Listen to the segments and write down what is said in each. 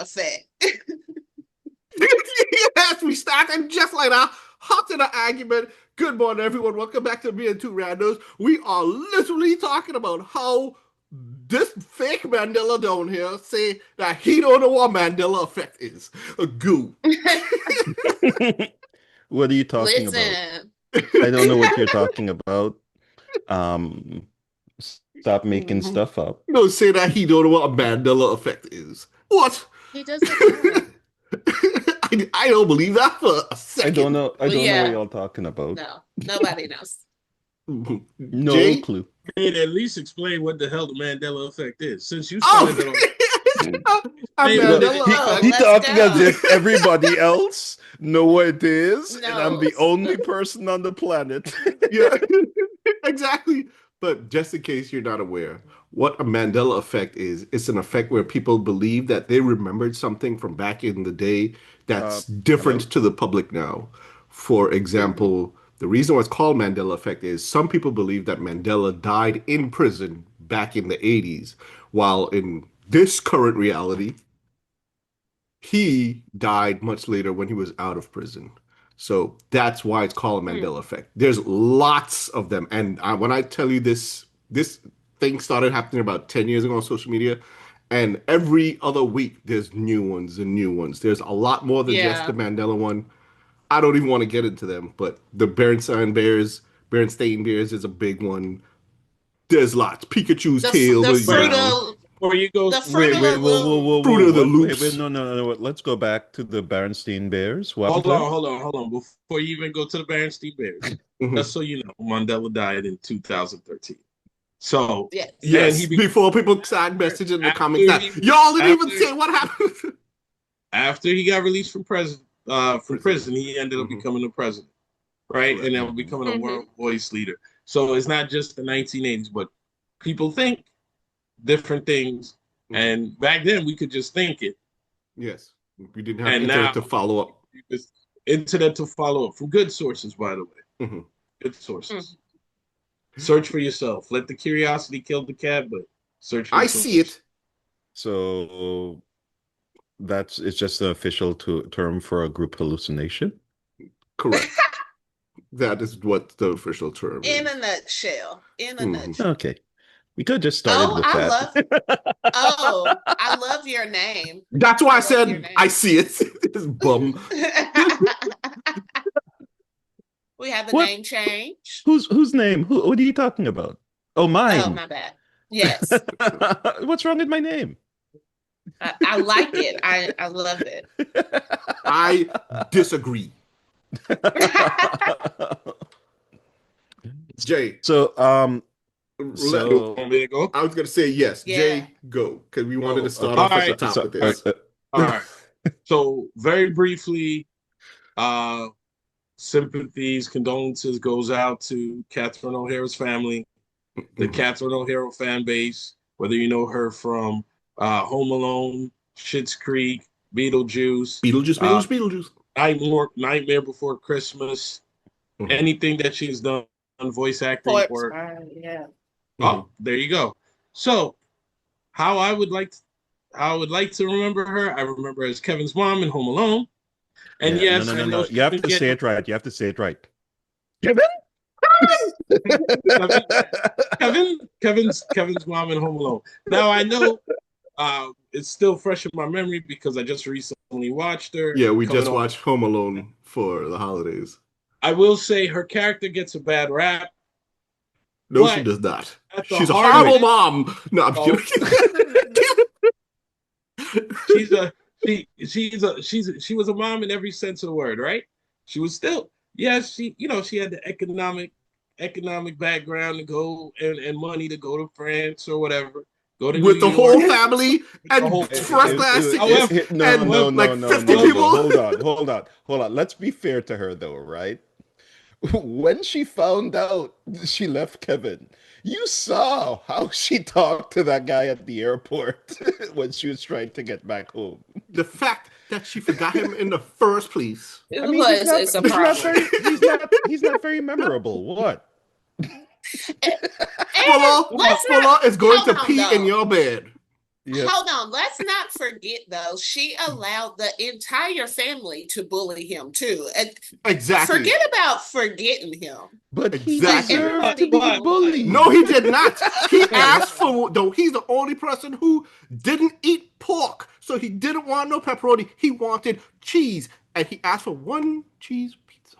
effect. Yes, we started just like that. Hot in the argument. Good morning, everyone. Welcome back to Me and Two Randos. We are literally talking about how this fake Mandela down here say that he don't know what Mandela effect is. A goo. What are you talking about? Listen, I don't know what you're talking about. Um, Stop making stuff up. Don't say that he don't know what a Mandela effect is. What? he doesn't know. I don't believe that for a second. I don't know. I don't know yeah. what y'all talking about. No, nobody knows. No Jay? clue. And at least explain what the hell the Mandela effect is, since you Oh, started it a Hey, Mandela Oh, He effect. let's talking go. as if everybody else know what it is, and I'm the Knows. only person on the planet. Yeah, exactly. But just in case you're not aware, what a Mandela effect is, it's an effect where people believe that they remembered something from back in the day that's different hello? to the public now. For example, the reason why it's called Mandela effect is some people believe that Mandela died in prison back in the 80s, while in this current reality, he died much later when he was out of prison. So that's why it's called a Mandela effect. There's lots of them, and when I tell you this thing started happening about 10 years ago on social media, and every other week there's new ones and new ones. There's a lot more than just Yeah. the Mandela one. I don't even want to get into them, but the Berenstain Bears is a big one. There's lots. Pikachu's The, tail the was fruit down. of before you go. the fruit Wait, of wait, the whoa, whoa, loom. whoa, Fruit whoa! of the What? Wait, Loops. wait, no. Let's go back to the Berenstain Bears. What Hold was on, hold on. Before you even go to the Berenstain Bears, Mhm. just so you know, Mandela died in 2013. So, Yes. and Yes, he before people start messaging in the after comments that he- y'all didn't even after- say what happened. after he got released from prison, he ended up Mhm. becoming the president, right? Correct. And then becoming a Mhm. world voice leader. So it's not just the 1980s, but people think different things. Mhm. And back then, we could just think it. Yes, we didn't have And internet now, to follow up. it's internet to follow up from good sources, by the way. Mhm. Good sources. Search for yourself. Let the curiosity kill the cat, but search for I yourself. see it. So it's just the official term for a group hallucination. Correct. That is what the official term In is. a nutshell. In a Mhm. nutshell. Okay, we could have just started Oh, with I that. I love your name. That's why I love your said name. I see it. This bum. We have the What? name change. Whose name? What are you talking about? Oh, mine. Oh, my bad. Yes. What's wrong with my name? I like it. I love it. I disagree. Jay. So, So, there you go. I was gonna say yes. Yeah. Jay, go, because we wanted to start okay. off at the Alright. top so, with this. All right. So, very briefly, sympathies, condolences goes out to Catherine O'Hara's family, the Mhm. Catherine O'Hara fan base, whether you know her from Home Alone, Schitt's Creek, Beetlejuice, Beetlejuice. Nightmare Before Christmas, Mhm. anything that she's done, voice acting Corpse or Bride, yeah. oh, there you go. So, how I would like to remember her, I remember her as Kevin's mom in Home Alone. And yeah, yes, no. I know she You have didn't to get say it right. You have to say it right. Kevin. Kevin's mom in Home Alone. Now I know it's still fresh in my memory because I just recently watched her. Yeah, we coming just off- watched Home Alone for the holidays. I will say her character gets a bad rap. No, But she does not. at the She's a heart of horrible it- mom. No, I'm Oh. kidding. She was a mom in every sense of the word, right? She was still, yes, she had the economic background to go and money to go to France or whatever. Go to With New the York. whole family and whole- first class However- tickets No, and no, like no, 50 no. people. Hold on. Let's be fair to her, though, right? When she found out she left Kevin, you saw how she talked to that guy at the airport when she was trying to get back home. The fact that she forgot him in the first place. It I mean, was. It's a problem. He's not very memorable. What? And let's not Fuller is going to hold on, pee in though. your bed. Yep. Hold on, let's not forget though, she allowed the entire family to bully him too. And Exactly. forget about forgetting him. But he Exactly. deserved to be But- bullied. No, he did not. He asked for, though, he's the only person who didn't eat pork. So he didn't want no pepperoni. He wanted cheese. And he asked for one cheese pizza.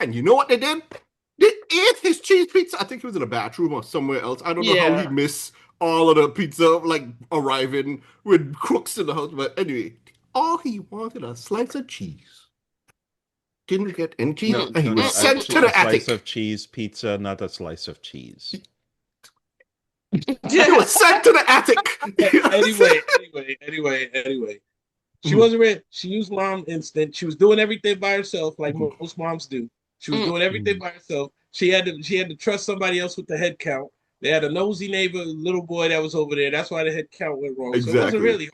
And you know what they did? They ate his cheese pizza. I think he was in a bathroom or somewhere else. I don't know how he missed all of the pizza, like, arriving with crooks in the house. But anyway, all he wanted a slice of cheese. Didn't get any cheese. No, and he no, was no, sent actually, to the a slice attic. of cheese pizza, not a slice of cheese. He was sent to the attic. Anyway. She wasn't ready. She used mom instinct. She was doing everything by herself, like most moms do. She was doing everything by herself. She had to trust somebody else with the head count. They had a nosy neighbor, little boy that was over there. That's why the head count went wrong. So it wasn't really.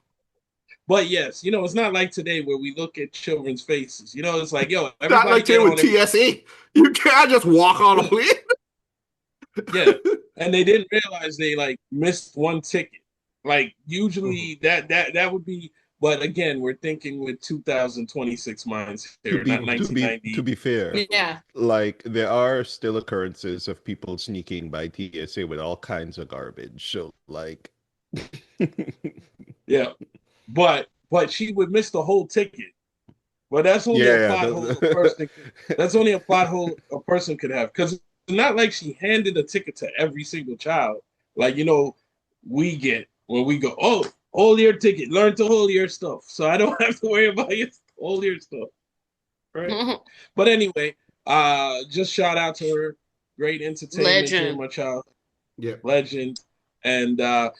But yes, it's not like today where we look at children's faces. It's like, yo, Not like get they with TSA. You can't just walk on a plane. Yeah, and they didn't realize they like missed one ticket. Like usually that would be. But again, we're thinking with 2026 minds here, not 1990. To be fair, Yeah. like there are still occurrences of people sneaking by TSA with all kinds of garbage. So like, yeah, but she would miss the whole ticket. But that's only a plot hole a person. That's only a plot hole a person could have, because it's not like she handed a ticket to every single child. Like we get when we go, oh, hold your ticket, learn to hold your stuff, so I don't have to worry about your hold your stuff, right? But anyway, just shout out to her, great entertainment during my childhood. Yeah, legend. And by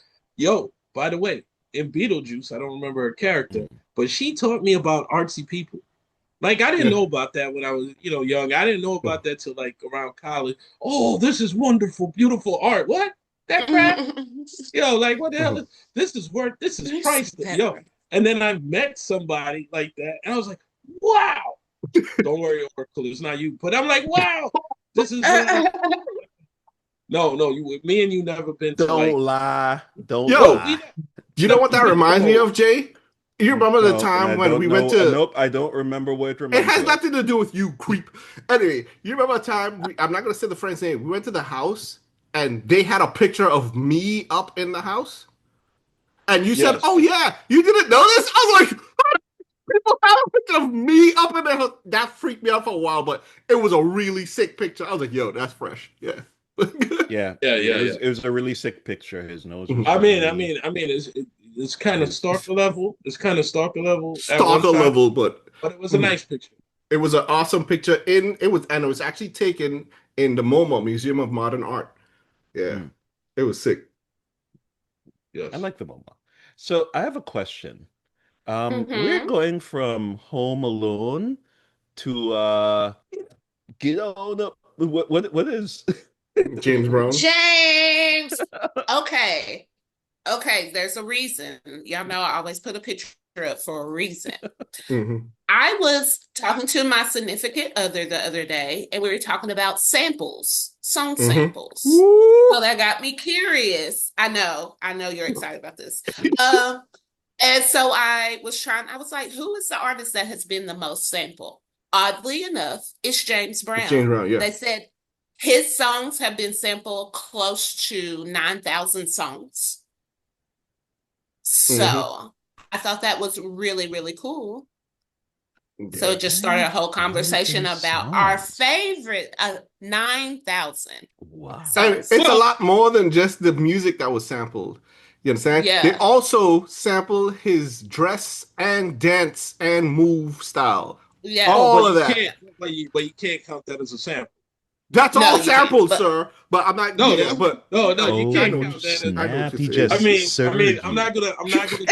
the way, in Beetlejuice, I don't remember her character, but she taught me about artsy people. Like I didn't know about that when I was, young. I didn't know about that till like around college. Oh, this is wonderful, beautiful art. What? That crap? Like what the hell? This is priceless. And then I met somebody like that, and I was like, wow. Don't worry, Oracle, it's not you. But I'm like, wow, this is no, me and you never been to don't lie. Don't Yo, lie. You know what that reminds me of, Jay? You remember the time when we went to... Nope, I don't remember what it reminds me of. It has of. nothing to do with you, creep. Anyway, you remember a time, I'm not going to say the friend's name, we went to the house, and they had a picture of me up in the house? And you said, oh yeah, you didn't know this? I was like, people have a picture of me up in the house. That freaked me out for a while, but it was a really sick picture. I was like, yo, that's fresh. Yeah. It was a really sick picture. His nose was it's kind of stalker level. Stalker level, but it was a nice picture. It was an awesome picture. It was actually taken in the MoMA, Museum of Modern Art. Yeah. It was sick. Yes. I like the MoMA. So I have a question. We're going from Home Alone to get on up. What is James Brown? James. Okay. There's a reason. Y'all know I always put a picture up for a reason. I was talking to my significant other the other day, and we were talking about samples, song samples. So that got me curious. I know you're excited about this. And so I was like, who is the artist that has been the most sampled? Oddly enough, it's James Brown. It's James Brown, yeah. They said his songs have been sampled close to 9,000 songs. So I thought that was really, really cool. Yeah. So it just started a whole conversation about our favorite 9,000. Wow. It's a lot more than just the music that was sampled. You understand? Yeah. They also sample his dress and dance and move style. Yeah. All of that. But you can't count that as a sample. That's all sampled, sir. But I'm not. No, you can't count that. I'm not gonna count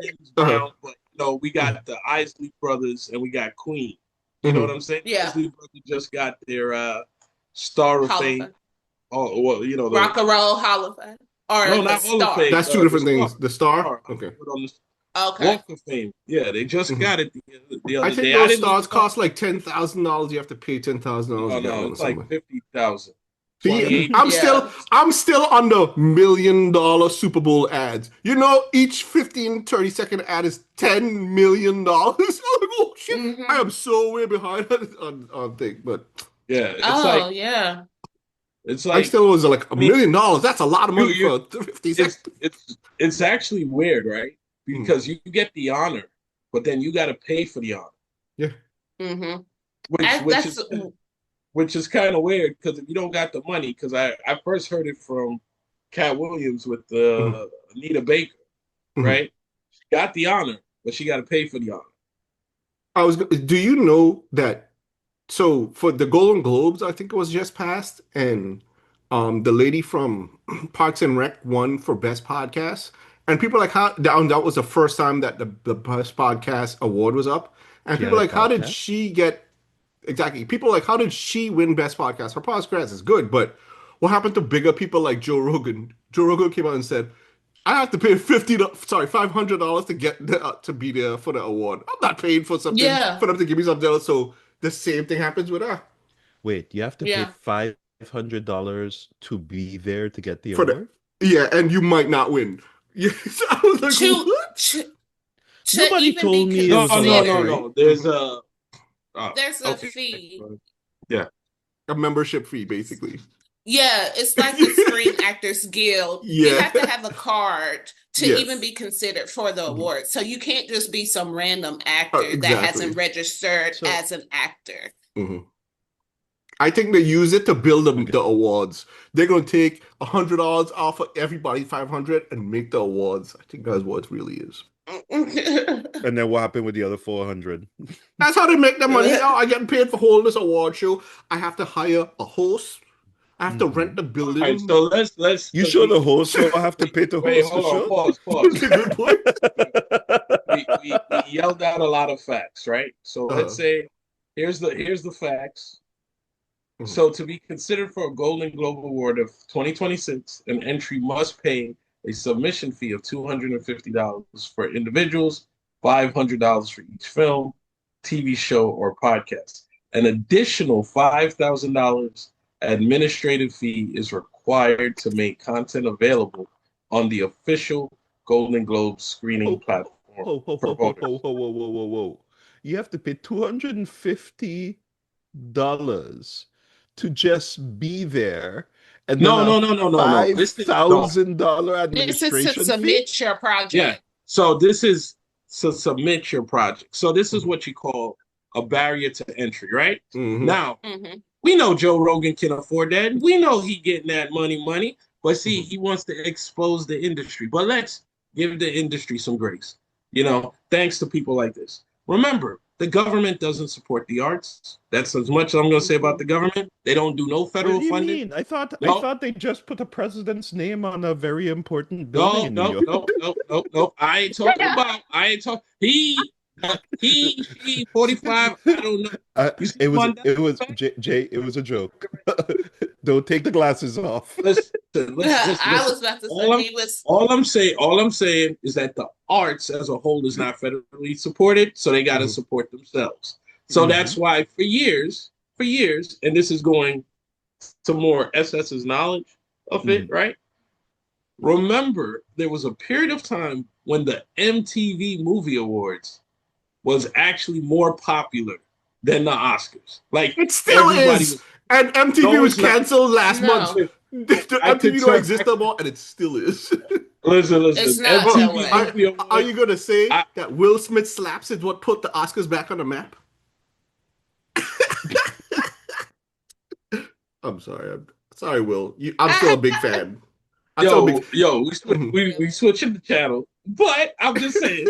James Brown, but we got the Isley Brothers and we got Queen. You know what I'm saying? Yeah. Isley Brothers just got their Star of Fame. Oh well, the Rock and Roll Hall of Fame. Or no, not Hall of Fame. That's two different things. The Star. Okay. Okay. Walk of Fame. Yeah, they just got it the other day. I think those stars cost like $10,000. You have to pay $10,000. No, it's like $50,000. See, 28. Yeah. I'm still on the $1 million Super Bowl ads. You know, each 15, 30-second ad is $10 million. Oh shit. I Hmm. am so way behind on thing, but Yeah, Oh, yeah. it's I like still was like I $1 mean, million. That's a lot of money you for 50 it's seconds. it's actually weird, right? Mm, Because you get the honor, but then you got to pay for the honor, yeah. Hmm. which which That's is which is kind of weird because if you don't got the money, because I first heard it from Cat Williams with Mhm, Anita Baker, mhm. right? She got the honor, but she got to pay for the honor. Do you know that? So for the Golden Globes, I think it was just passed, and the lady from Parks and Rec won for Best Podcast. And people are like, how that was the first time that the Best Podcast award was up. And She people had are a like, how did podcast. she get exactly? People are like, how did she win Best Podcast? Her podcast is good, but what happened to bigger people like Joe Rogan? Joe Rogan came out and said, I have to pay $500 to get to be there for the award. I'm not paying for something yeah. for them to give me something else. So the same thing happens with her Wait, you have to pay Yeah. $500 to be there to get the for the award? yeah, and you might not win. Yes, I was like, To what? to to Nobody even be told me it No, was a no, no, considered, lottery. no. There's a there's a okay. fee. Yeah. A membership fee, basically. Yeah, it's like the Screen Actors Guild. You Yeah. have to have a card to even Yes. be considered for the Mhm. award. So you can't just be some random actor that Exactly. hasn't registered So, as an actor. Mhm. I think they use it to build the okay. awards. They're gonna take $100 off of everybody 500 and make the awards. I think that's what it really is. And then what happened with the other 400? That's how they make their money. Oh, I get paid for holding this award show. I have to hire a host. I have to rent Hmm. the All right, building. so let's You because sure the host will have to we pay to wait, host the hold on, show? pause. That's a good point. We yelled out a lot of facts, right? So let's Uh-huh. say here's the facts. Mhm. So to be considered for a Golden Globe Award of 2026, an entry must pay a submission fee of $250 for individuals, $500 for each film, TV show, or podcast. An additional $5,000 administrative fee is required to make content available on the official Golden Globe screening Ho, platform ho, ho, for ho, ho, voters. ho, ho, ho, ho, ho, ho. You have to pay $250 to just be there, and then No, a no, no, no, no, no. five This is no. thousand dollar This is to administration fee? submit your Yeah. project. So this is to submit your project. So this is Mhm. what you call a barrier to entry, right? Mhm. Now, Hmm. we know Joe Rogan can afford that. We know he getting that money. But see, Mhm. he wants to expose the industry. But let's give the industry some grace. You know, thanks to people like this. Remember, the government doesn't support the arts. That's as much as I'm going to say about the government. They don't do no What do federal you funding. mean? I No, thought they just put the president's name on a very important building no, in New no, York. no, no, no, no. I ain't talking about. I ain't talking. She, 45. I don't know. You see It was Mandela it was effect? Jay, it was a joke. Don't take the glasses off. I Listen. was about to say All I'm, he was. all I'm saying is that the arts as a whole is not federally supported, so they got to Mhm. support themselves. So Hmm. that's why for years, and this is going to more SS's knowledge of it, Hmm. right? Remember, there was a period of time when the MTV Movie Awards was actually more popular than the Oscars. Like It still everybody is. was. And MTV No, was it's not. canceled last month. No, The I could MTV don't tell. exist no more, and it still is. it's Listen. not that Oh, MTV way. Movie are Awards. you gonna say I, that Will Smith slaps is what put the Oscars back on the map? I'm sorry. I'm sorry, Will. I'm still a big fan. I'm still a big. we switching the channel, but I'm just saying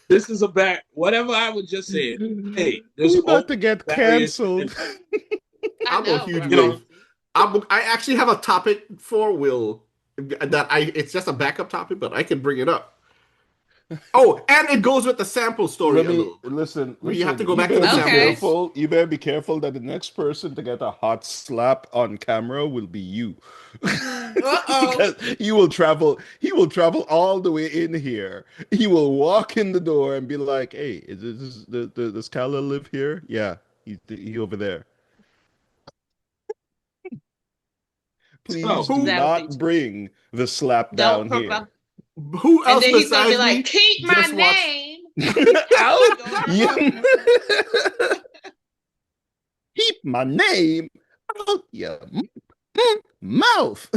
this is a back. Whatever I was just saying. Hey, there's We about always to get barriers to canceled. entry. I I'm a know, huge You Will. know, right? I actually have a topic for Will that it's just a backup topic, but I can bring it up. Oh, and it goes with the sample story Let a me little bit. listen. We have to Listen. go You back to better the be Okay. samples. careful. You better be careful that the next person to get a hot slap on camera will be you, Uh-oh. because you will travel. He will travel all the way in here. He will walk in the door and be like, "Hey, is this does Kala live here? Yeah, he over there." Please Oh, do that would be not bring the slap don't down here. provoke. Who And else then he's gonna be besides me like, keep my just watched? name. Out! Door You- open. Keep my name out your mouth.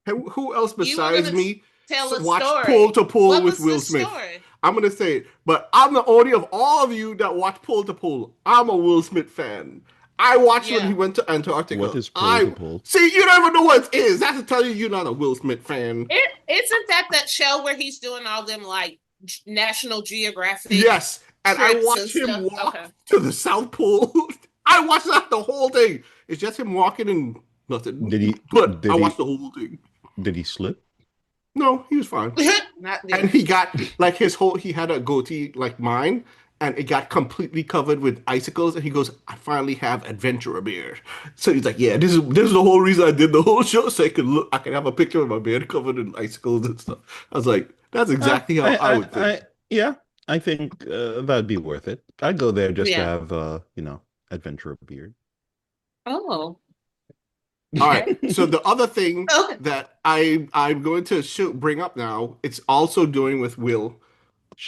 Who else You were besides gonna me tell a watched story. Pole to Pole What with was Will the Smith? story? I'm gonna say it, but I'm the only of all of you that watch Pole to Pole. I'm a Will Smith fan. I watched when Yeah. he went to Antarctica. What is Pole to Pole? See, you don't even know what it is. That's to tell you you're not a Will Smith fan. Isn't that show where he's doing all them like National Geographic? Yes, and I trips watched and him stuff? walk Okay. to the South Pole. I watched that the whole thing. It's just him walking and nothing. But I watched the whole thing. Did he slip? No, he was fine. Not And he got like he had a goatee like mine, and it got completely covered with icicles. And he goes, "I finally have adventurer beard." So he's like, "Yeah, this is the whole reason I did the whole show, so I could have a picture of my beard covered in icicles and stuff." I was like, "That's exactly how I would think." I think that'd be worth it. I'd go there just to Yeah. have adventurer beard. Oh. All right. So the other thing Okay. that I'm going to bring up now, it's also doing with Will.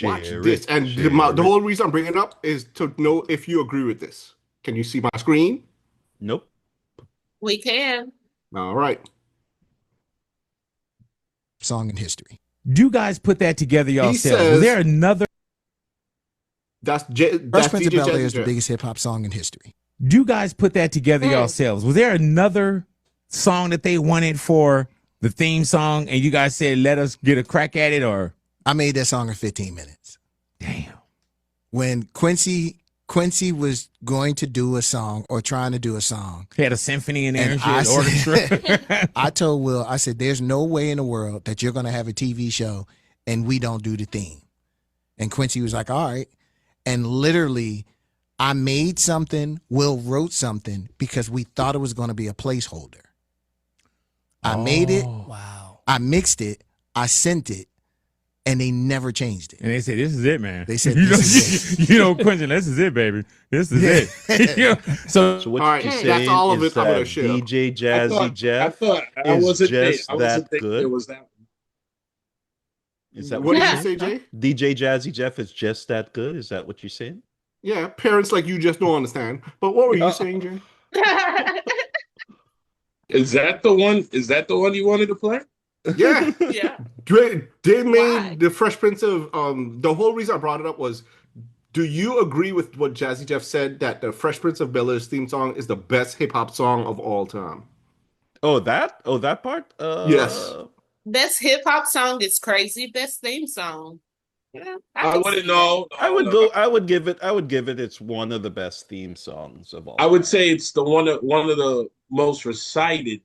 Watch this, and the whole reason I'm bringing it up is to know if you agree with this. Can you see my screen? Nope. We can. All right. Song in history. You guys put that together yourselves. says- Was there another? That's Fresh Prince of DJ Bel-Air is Jazzy the Jeff. biggest hip hop song in history. You guys put that together yourselves. Was there another song that they wanted for the theme song, and you guys said, "Let us get a crack at it"? Or I made that song in 15 minutes. damn, When Quincy was going to do a song or trying to do a song, he had a symphony in there And and shit, I orchestra. I told Will, I said, there's no way in the world that you're going to have a TV show and we don't do the theme. And Quincy was like, all right. And literally, I made something, Will wrote something because we thought it was going to be a placeholder. I made it. Wow. I mixed it. I sent it. And they never changed it. And they said, "This is it, man." They said, "You know, "This is Quentin, this is it, baby. This is it." You know, so So what All right, you're that's saying all of is it I'm gonna that share. DJ I Jazzy Jeff thought I is wasn't just I wasn't that thinking good? it was that. Is that What did Yeah. you say, Jay? DJ Jazzy Jeff is just that good? Is that what you're saying? Yeah, parents like you just don't understand. But what were you saying, Jay? Is that the one? Is that the one you wanted to play? Yeah. Yeah. They made Why? the Fresh Prince of the whole reason I brought it up was, do you agree with what Jazzy Jeff said that the Fresh Prince of Bel-Air's theme song is the best hip hop song of all time? Oh, that part? Yes. Best hip hop song is crazy. Best theme song. Yeah, I can wouldn't see know. I would go. I would give it. It's one of the best theme songs of all. I would say it's the one of the most recited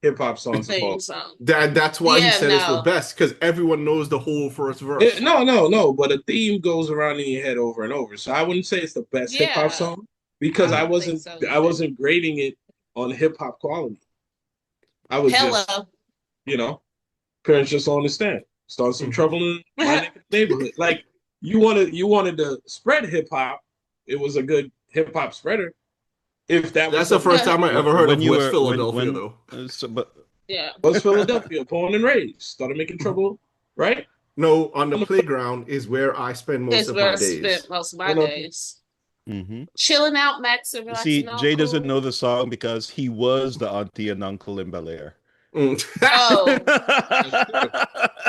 hip hop that. songs of all. Theme song. That's why he Yeah, said it's the no. best, because everyone knows the whole first verse. No, but a theme goes around in your head over and over. So I wouldn't say it's the best hip Yeah. hop song because I I don't wasn't think so I wasn't grading it on hip hop quality. I was Hello. just parents just don't understand. Start some trouble in my neighborhood. Like you wanted to spread hip hop. It was a good hip hop spreader. If that That's was the first time I ever heard of West Philadelphia, when- though. But Yeah. was Philadelphia, born and raised, started making trouble, right? No, on the playground is where I spend most That's of where my I days. spent most of my Well, days. mhm. Chilling out, Max, and See, relaxing. all Jay doesn't cool. know the song because he was the auntie and uncle in Bel Air. Mm. Oh.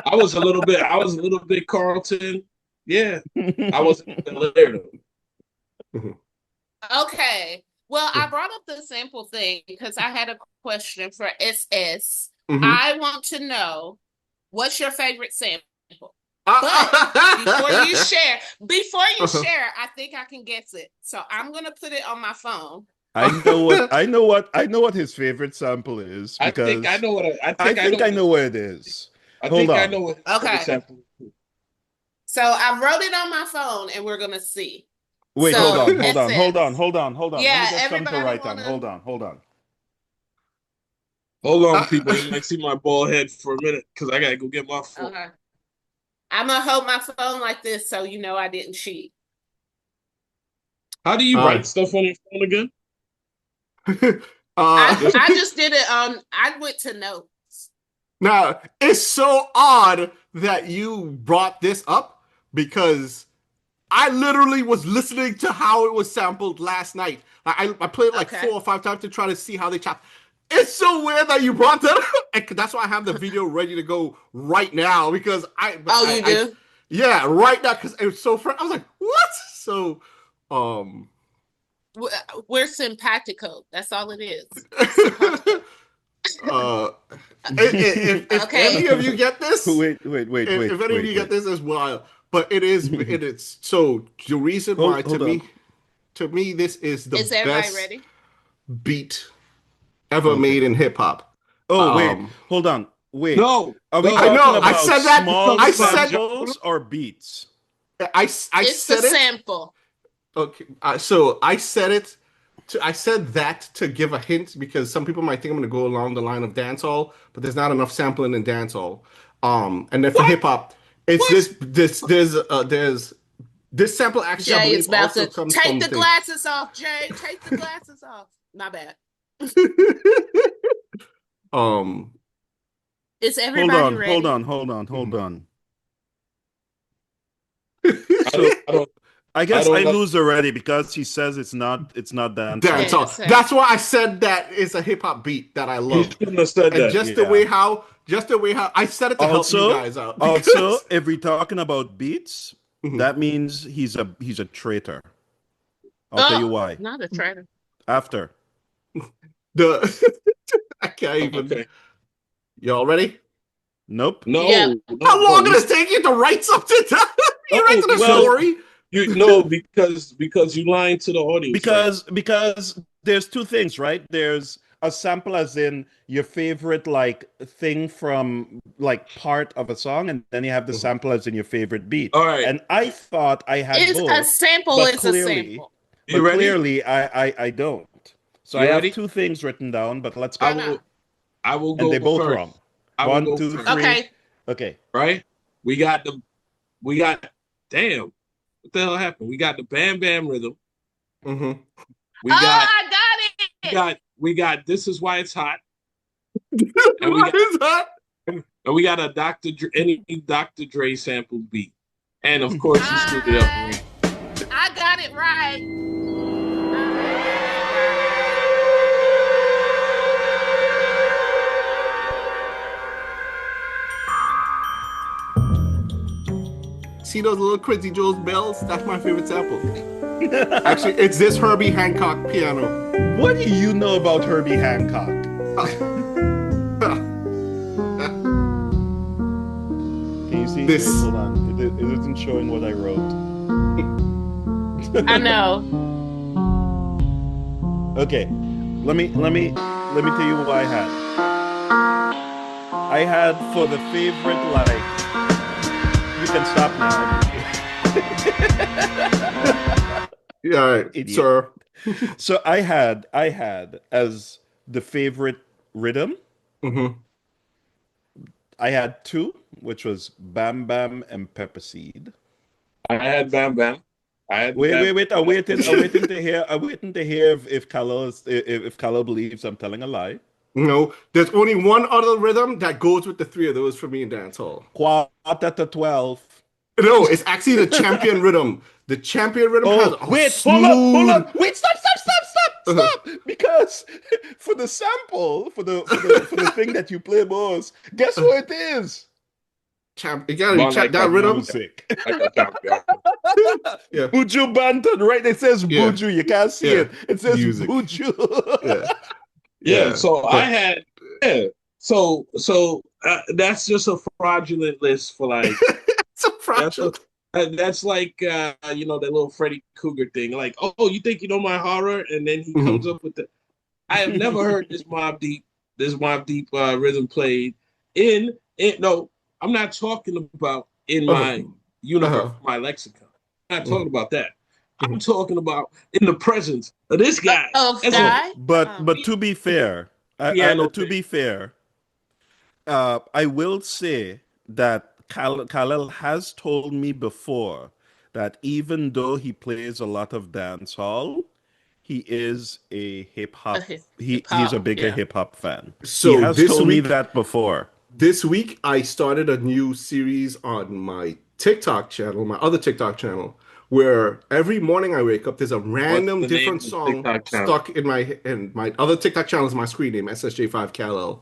I was a little bit Carlton. Yeah, I wasn't there though. Okay. Well, I brought up the sample thing because I had a question for SS. Mhm. I want to know what's your favorite sample. But before you share, I think I can guess it. So I'm gonna put it on my phone. I know what his favorite sample is I because think I know what I know what it is. I Hold think I on. know what. Okay. Example. So I wrote it on my phone, and we're gonna see. Wait, So, hold on. that's it. Hold on. Yeah, Let me get something to everybody write down. wanna- Hold on. Hold on, people. You might see my bald head for a minute because I gotta go get my phone. Okay. I'm gonna hold my phone like this so you know I didn't cheat. How do you All write right. stuff on your phone again? I just did it I went to notes. Now, it's so odd that you brought this up because I literally was listening to how it was sampled last night. I played it like 4 or 5 times to try to see how they chop. It's so weird that you brought that up. And that's why I have the video ready to go right now because you do? Yeah, right now because it was so fresh. I was like, what? So, we're simpatico. That's all it is. if any of you get this, Wait. If any of you get this, is wild. But it is. So the reason why to me this is the best beat ever made in hip hop. Oh wait, hold on. Wait. No. Are we I know. about I said that. small I said samples or beats? I It's said the it. sample. Okay. So I said it. I said that to give a hint because some people might think I'm going to go along the line of dancehall, but there's not enough sampling in dancehall. And then for hip hop, it's there's this sample actually. Jay is about to take the thing. glasses off. Jay, take the glasses off. My bad. Is everybody ready? Hold on. I guess I lose already because he says it's not dancehall. Dancehall. That's why I said that it's a hip hop beat that I love. You understood that. Just the way how I said it to help you guys out. Also, if we're talking about beats, that means he's a traitor. I'll tell you why. Not a traitor. After. I can't even. Okay. Y'all ready? Nope. No. Yeah. How long did it take you to write something down? You write the story? Because you lying to the audience. Because there's two things, right? There's a sample as in your favorite like thing from like part of a song, and then you have the sample as in your favorite beat. All right. And I thought I had both. A sample is a sample. But clearly I don't. So I have two things written down, but let's go. I will go. And they're both first. wrong. 1, 2, 3. Okay. Right? We got damn. What the hell happened? We got the Bam Bam rhythm. Mm-hmm. I got it. We got This Is Why It's Hot. And we got a Dr. Dre sample beat. And of course you screwed it up. I got it right. See those little Quincy Jones bells? That's my favorite sample. Actually, it's this Herbie Hancock piano. What do you know about Herbie Hancock? Can you see this? Hold on. It isn't showing what I wrote. I know. Okay. Let me tell you what I had. I had for the favorite like. You can stop now. Yeah, all right, Idiot. sir. So I had as the favorite rhythm. Mm-hmm. I had 2, which was Bam Bam and Pepper Seed. I had Bam Bam. Wait. I'm waiting to hear if Kalo believes I'm telling a lie. No, there's only one other rhythm that goes with the 3 of those for me in dancehall. Quarter to 12. No, it's actually the champion rhythm. The champion rhythm has hold on. Wait, stop. Because for the sample, for the thing that you play most, guess who it is? You gotta check that rhythm. Music. Yeah. Buju Banton, right? It says Buju. You can't see it. It says music. Buju. Yeah. So I had. Yeah. So that's just a fraudulent list for like. It's a fraudulent. That's like that little Freddy Krueger thing. Like, oh, you think you know my horror, and then he comes up with the. I have never heard this Mobb Deep rhythm played in. No, I'm not talking about in my universe, my lexicon. I'm not talking about that. I'm talking about in the presence of this guy. But to be fair, I will say that Khalil has told me before that even though he plays a lot of dancehall, he is a hip hop. He's hip-hop, a bigger yeah. hip hop fan. So he has this told me week- that before. This week, I started a new series on my TikTok channel, my other TikTok channel, where every morning I wake up, there's a random What's the name different of the song TikTok channel? stuck in my other TikTok channel is my screen name, SSJ5Kal.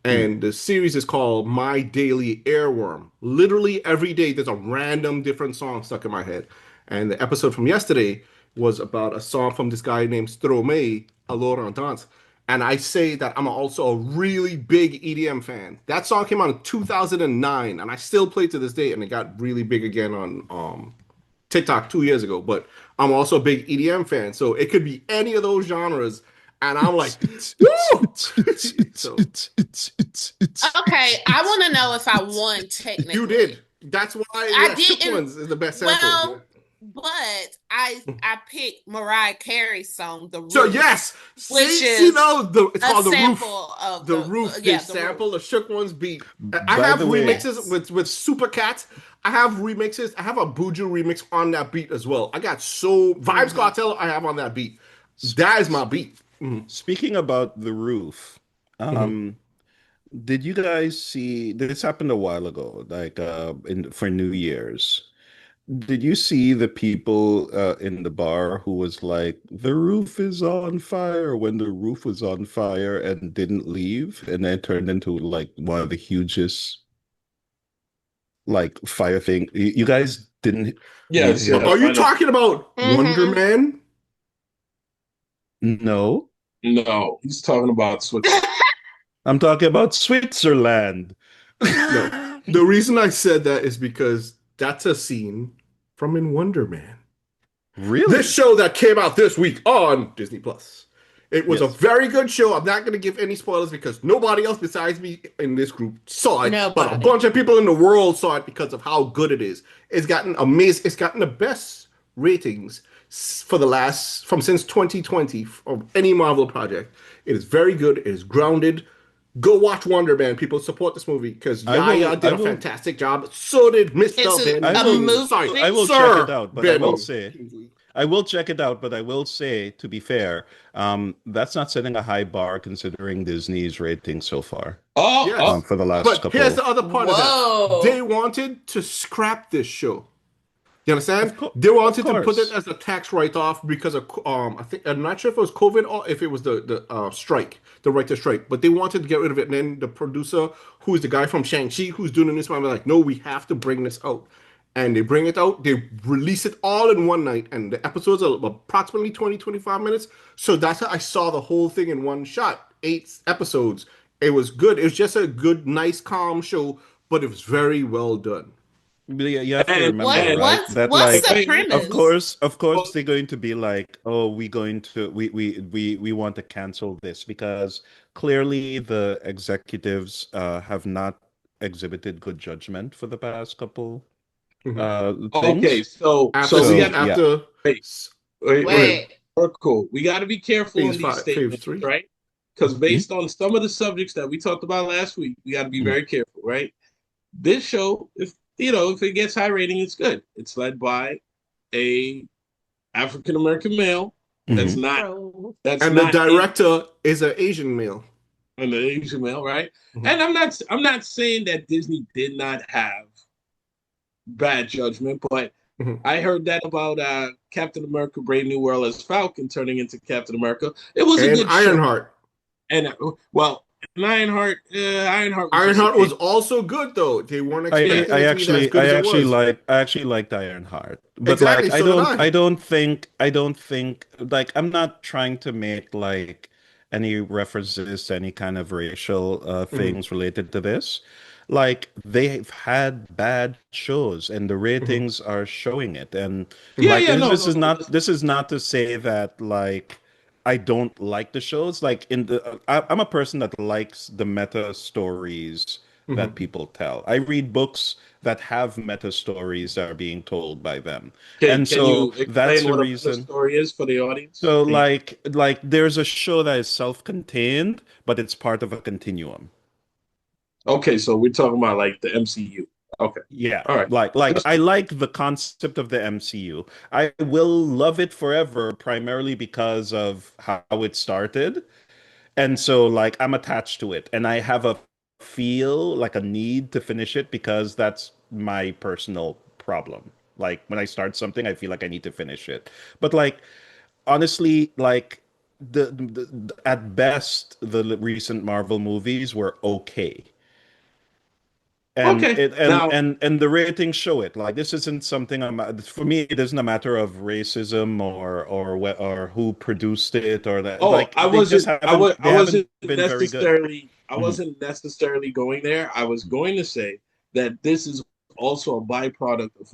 And the series is called My Daily Airworm. Literally every day, there's a random different song stuck in my head. And the episode from yesterday was about a song from this guy named Stromae, Alors on Danse. And I say that I'm also a really big EDM fan. That song came out in 2009, and I still play it to this day, and it got really big again on TikTok 2 years ago. But I'm also a big EDM fan, so it could be any of those genres, and I'm like, woo! So, Okay, I want to know if I won technically. you did. That's why I Shook didn't- Ones is the best sample. Well, but I picked Mariah Carey's song, "The Roof." So yes, Which see, is you know it's a call the roof. sample of The roof. They yeah, the sample Roof. the Shook Ones beat. I By have the way- remixes with Super Cat. I have remixes. I have a Buju remix on that beat as well. I got Vibes Cartel. I have on that beat. That is my beat. Speaking about the roof, did you guys see this happened a while ago, like for New Year's? Did you see the people in the bar who was like, the roof is on fire when the roof was on fire and didn't leave, and then turned into like one of the hugest like fire thing. You guys didn't? Yes, Yeah. yes, Are I you know. talking about Mhm. Wonder Man? No, No, he's talking about Switzerland. I'm talking about Switzerland. No. The reason I said that is because that's a scene from In Wonder Man. Really? This show that came out this week on Disney Plus. It was Yes. a very good show. I'm not going to give any spoilers because nobody else besides me in this group saw it. But a Nobody. bunch of people in the world saw it because of how good it is. It's gotten amazing. It's gotten the best ratings from since 2020 of any Marvel project. It is very good. It is grounded. Go watch Wonder Man. People support this movie because I will- Yaya did I a will- fantastic job. So did Mr. It's Ben. I a will- movie. Sorry, I will Sir check it out, but I Ben will say, I will check it out, but I will say, to be fair, that's not setting a high bar considering Disney's rating so far Oh, Yes. oh, for the last But couple. here's the other part of Whoa. that. They wanted to scrap this show. You understand? Of course. They wanted to put course. it as a tax write-off because of I'm not sure if it was COVID or if it was the strike, the writer strike. But they wanted to get rid of it. And then the producer, who is the guy from Shang-Chi, who's doing this one, was like, no, we have to bring this out. And they bring it out. They release it all in one night, and the episodes are approximately 20-25 minutes. So that's how I saw the whole thing in one shot. 8 episodes. It was good. It was just a good, nice, calm show, but it was very well done. But you have to And remember, What, right? what's that what's like, the premise? of course, they're going to be like, oh, we want to cancel this because clearly the executives have not exhibited good judgment for the past couple things. okay. So After, we So, got yeah. after Wait. cool. We got to be careful Phase on these five- phase statements, 3. right? Because based on some of the subjects that we talked about last week, we got to be very careful, right? This show, if it gets high rating, it's good. It's led by a African American male. That's not that's and the not director is an Asian male. an Asian male, right? Mhm. And I'm not saying that Disney did not have bad judgment, but Mhm. I heard that about Captain America: Brave New World as Falcon turning into Captain America. It was a And good show. Ironheart. And Ironheart Ironheart was also good though. They weren't I, expecting it to I be actually as good I as it actually was. actually liked Ironheart, but Exactly, like so did I. I don't think like I'm not trying to make like any references to any kind of racial things related to this. Like they've had bad shows and the ratings are showing it, and like this is not to say that like I don't like the shows. Like I'm a person that likes the meta stories that people tell. I read books that have meta stories that are being told by them. Can so you explain that's the what reason. the story is for the audience? So like there's a show that is self-contained, but it's part of a continuum. Okay, so we're talking about like the MCU. Okay. Yeah, All right. like I like the concept of the MCU. I will love it forever, primarily because of how it started. And so like I'm attached to it and I have a feel like a need to finish it because that's my personal problem. Like when I start something, I feel like I need to finish it. But like honestly, like at best the recent Marvel movies were okay. And Okay. it Now, and the ratings show it. Like this isn't something for me. It isn't a matter of racism or who produced it or that. oh, Like they just haven't I they haven't wasn't been very good. necessarily I Mhm. wasn't necessarily going there. I was going to say that this is also a byproduct of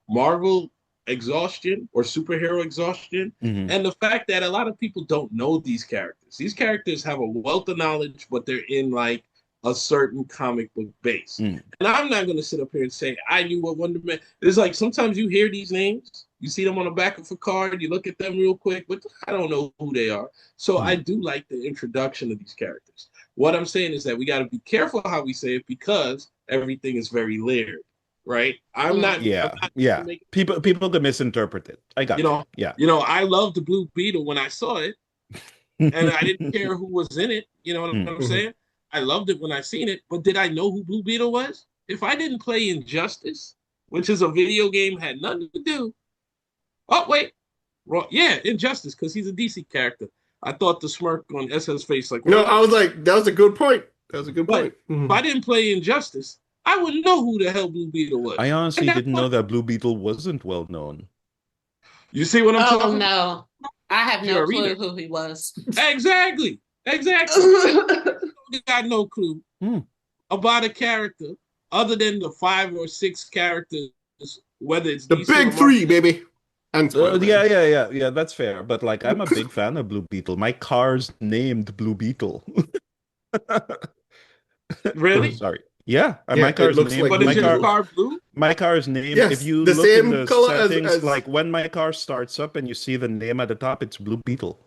Marvel exhaustion or superhero exhaustion, Mhm. and the fact that a lot of people don't know these characters. These characters have a wealth of knowledge, but they're in like a certain comic book base. Mm. And I'm not going to sit up here and say I knew what Wonder Man. It's like sometimes you hear these names, you see them on the back of a card, you look at them real quick, but I don't know who they are. So I do like the introduction of these characters. What I'm saying is that we got to be careful how we say it because everything is very layered, right? I'm not. Yeah, I'm not yeah. making, People could misinterpret it. I got you you. know, Yeah. I loved the Blue Beetle when I saw it, and I didn't care who was in it. You know what Mm. I'm saying? I loved it when I seen it, but did I know who Blue Beetle was? If I didn't play Injustice, which is a video game, had nothing to do. Oh wait, wrong. Yeah, Injustice, because he's a DC character. I thought the smirk on SS's face, like, No, what? I was like, that was a good point. That was a good But point. if I didn't play Injustice, I wouldn't know who the hell Blue Beetle I was. And honestly that's didn't what know that Blue Beetle wasn't well known. you see what I'm Oh talking about? no, I have no You're a clue reader. who he was. Exactly. You got no clue Hmm. about a character other than the 5 or 6 characters, whether it's The DC big or Marvel. three, baby. And Spider-Man. Yeah. That's fair. But like, I'm a big fan of Blue Beetle. My car's named Blue Beetle. Really? Sorry. Yeah, Yeah, my it car's looks named. like But Blue is your Beetle. car blue? My car's named. Yes, If you the look in same the color as- settings, as- like when my car starts up and you see the name at the top, it's Blue Beetle.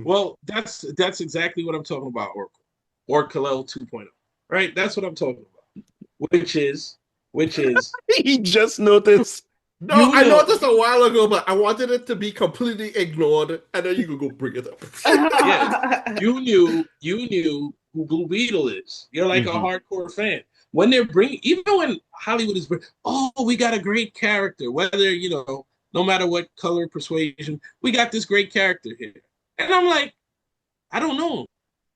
Well, that's exactly what I'm talking about, Oracle or Kalel 2.0, right? That's what I'm talking about. Which is He just noticed. No, You I know- noticed a while ago, but I wanted it to be completely ignored, and then you could go bring it up. yeah, you knew who Blue Beetle is. You're like Mhm. a hardcore fan. When they're bringing, even when Hollywood is, oh, we got a great character. Whether no matter what color persuasion, we got this great character here. And I'm like, I don't know.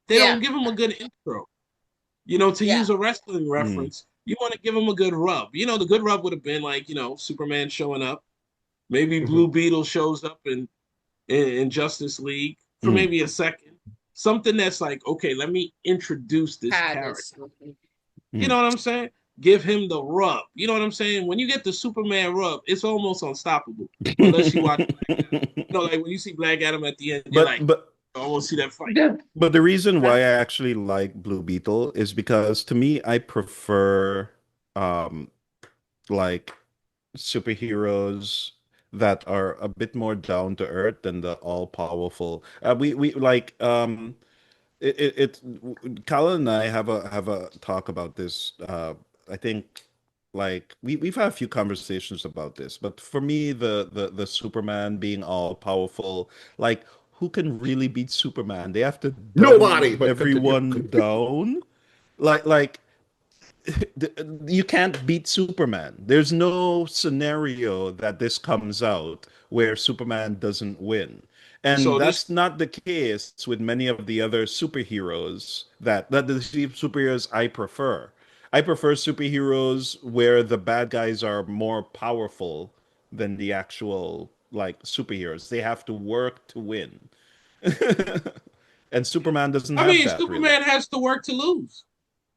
They Yeah. don't give him a good intro. To Yeah. use a wrestling reference, you want to give him a good rub. The good rub would have been like, Superman showing up. Maybe Blue Beetle shows up in Justice League for maybe a second. Something that's like, okay, let me introduce this character. You know what I'm saying? Give him the rub. You know what I'm saying? When you get the Superman rub, it's almost unstoppable. Unless you watch Black Adam. Like when you see Black Adam at the end, you're like, I want to see that fight. But the reason why I actually like Blue Beetle is because to me, I prefer like superheroes that are a bit more down to earth than the all powerful. We like Colin and I have a talk about this. I think like we've had a few conversations about this, but for me, the Superman being all powerful, like who can really beat Superman? They have to dumb Nobody, but everyone down. Like you can't beat Superman. There's no scenario that this comes out where Superman doesn't win. And So that's not the case with many of the other superheroes that the superheroes I prefer. I prefer superheroes where the bad guys are more powerful than the actual like superheroes. They have to work to win. And Superman doesn't I have mean, that Superman really. has to work to lose.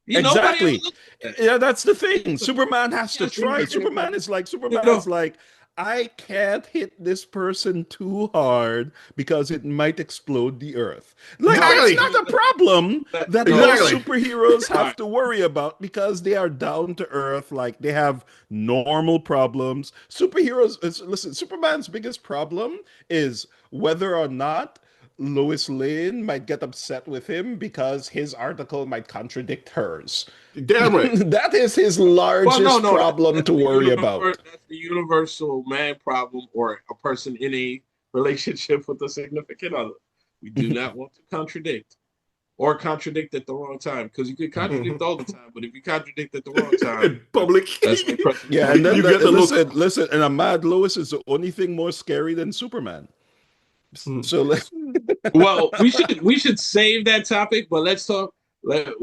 Exactly. Nobody ever looked at that. Yeah, that's the thing. Superman has to Yeah, try. Superman- Superman know- is like, I can't hit this person too hard because it might explode the earth. Like Exactly. that's not a problem that Exactly. those superheroes have Alright. to worry about because they are down to earth. Like they have normal problems. Listen, Superman's biggest problem is whether or not Lois Lane might get upset with him because his article might contradict hers. Damn right. That is his largest problem that's to worry about. That's the universal man problem, or a person in a relationship with a significant other. We do not want to contradict, or contradict at the wrong time, because you could contradict all the time, but if you contradict at the wrong time, In public. that's when Yeah, and then You get the look. listen, and a mad Lois is the only thing more scary than Superman. So Well, we should save that topic, but let's talk. I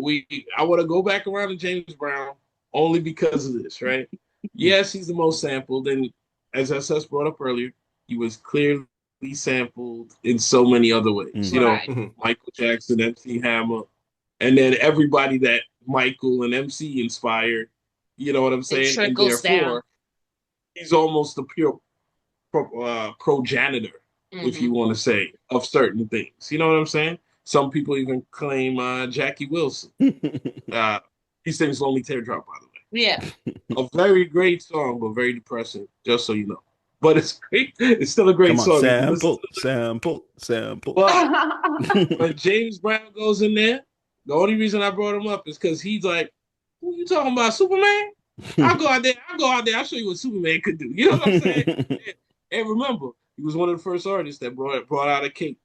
want to go back around to James Brown only because of this, right? Yes, he's the most sampled, and as SS brought up earlier, he was clearly sampled in so many other ways. You know, Right. Michael Jackson, MC Hammer, and then everybody that Michael and MC inspired. You know what I'm saying? And trickles down. he's almost a pure progenitor, if you want to say, of certain things. You know what I'm saying? Some people even claim Jackie Wilson. He sings Lonely Teardrop, by the way. Yeah. A very great song, but very depressing, just so you know. But it's great. It's still a great come on, song. sample. But when James Brown goes in there, the only reason I brought him up is because he's like, who you talking about, Superman? I'll go out there, I'll show you what Superman could do. You know what I'm saying? And remember, he was one of the first artists that brought out a cape.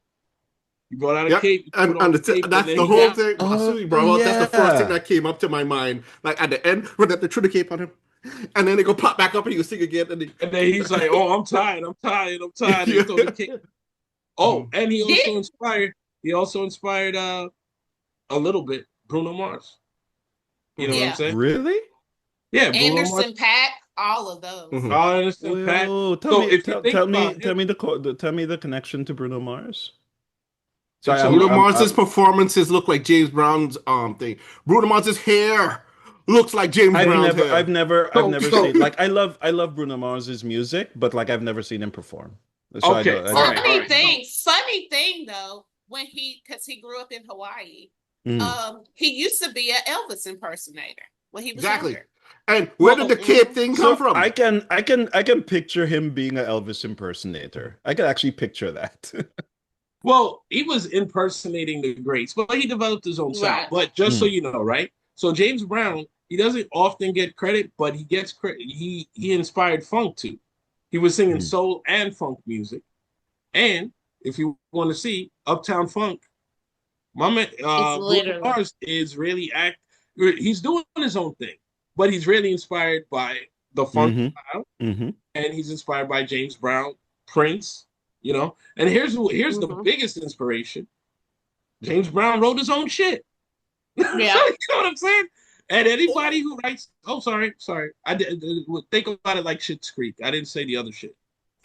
He brought out a cape. And that's the whole thing. Absolutely, bro. That's the first thing that came up to my mind. Like at the end, when they threw the cape on him, and then they go pop back up and you sing again. And then he's like, "Oh, I'm tired. And he throw the cape. Oh, and he also inspired a little bit Bruno Mars. You know what I'm saying? Really? Yeah, Bruno Anderson Mars. .Paak, all of those. Anderson .Paak. Tell me the connection to Bruno Mars. Bruno Mars's performances look like James Brown's thing. Bruno Mars's hair looks like James Brown's hair. I've never seen, like, I love Bruno Mars's music, but like I've never seen him perform. So okay. Funny thing though, because he grew up in Hawaii, he used to be an Elvis impersonator when he was younger. And where did the cape thing come from? I can picture him being an Elvis impersonator. I can actually picture that. Well, he was impersonating the greats, but he developed his own sound. Right. But just so you know, right? So James Brown, he doesn't often get credit, but he gets credit. He inspired funk too. He was singing soul and funk music. And if you want to see Uptown Funk, my man Bruno Mars is really he's doing his own thing, but he's really inspired by the funk style, and he's inspired by James Brown, Prince. You know, and here's the biggest inspiration. James Brown wrote his own shit. Yeah. You know what I'm saying? And anybody who writes, sorry, I think about it like Schitt's Creek. I didn't say the other shit.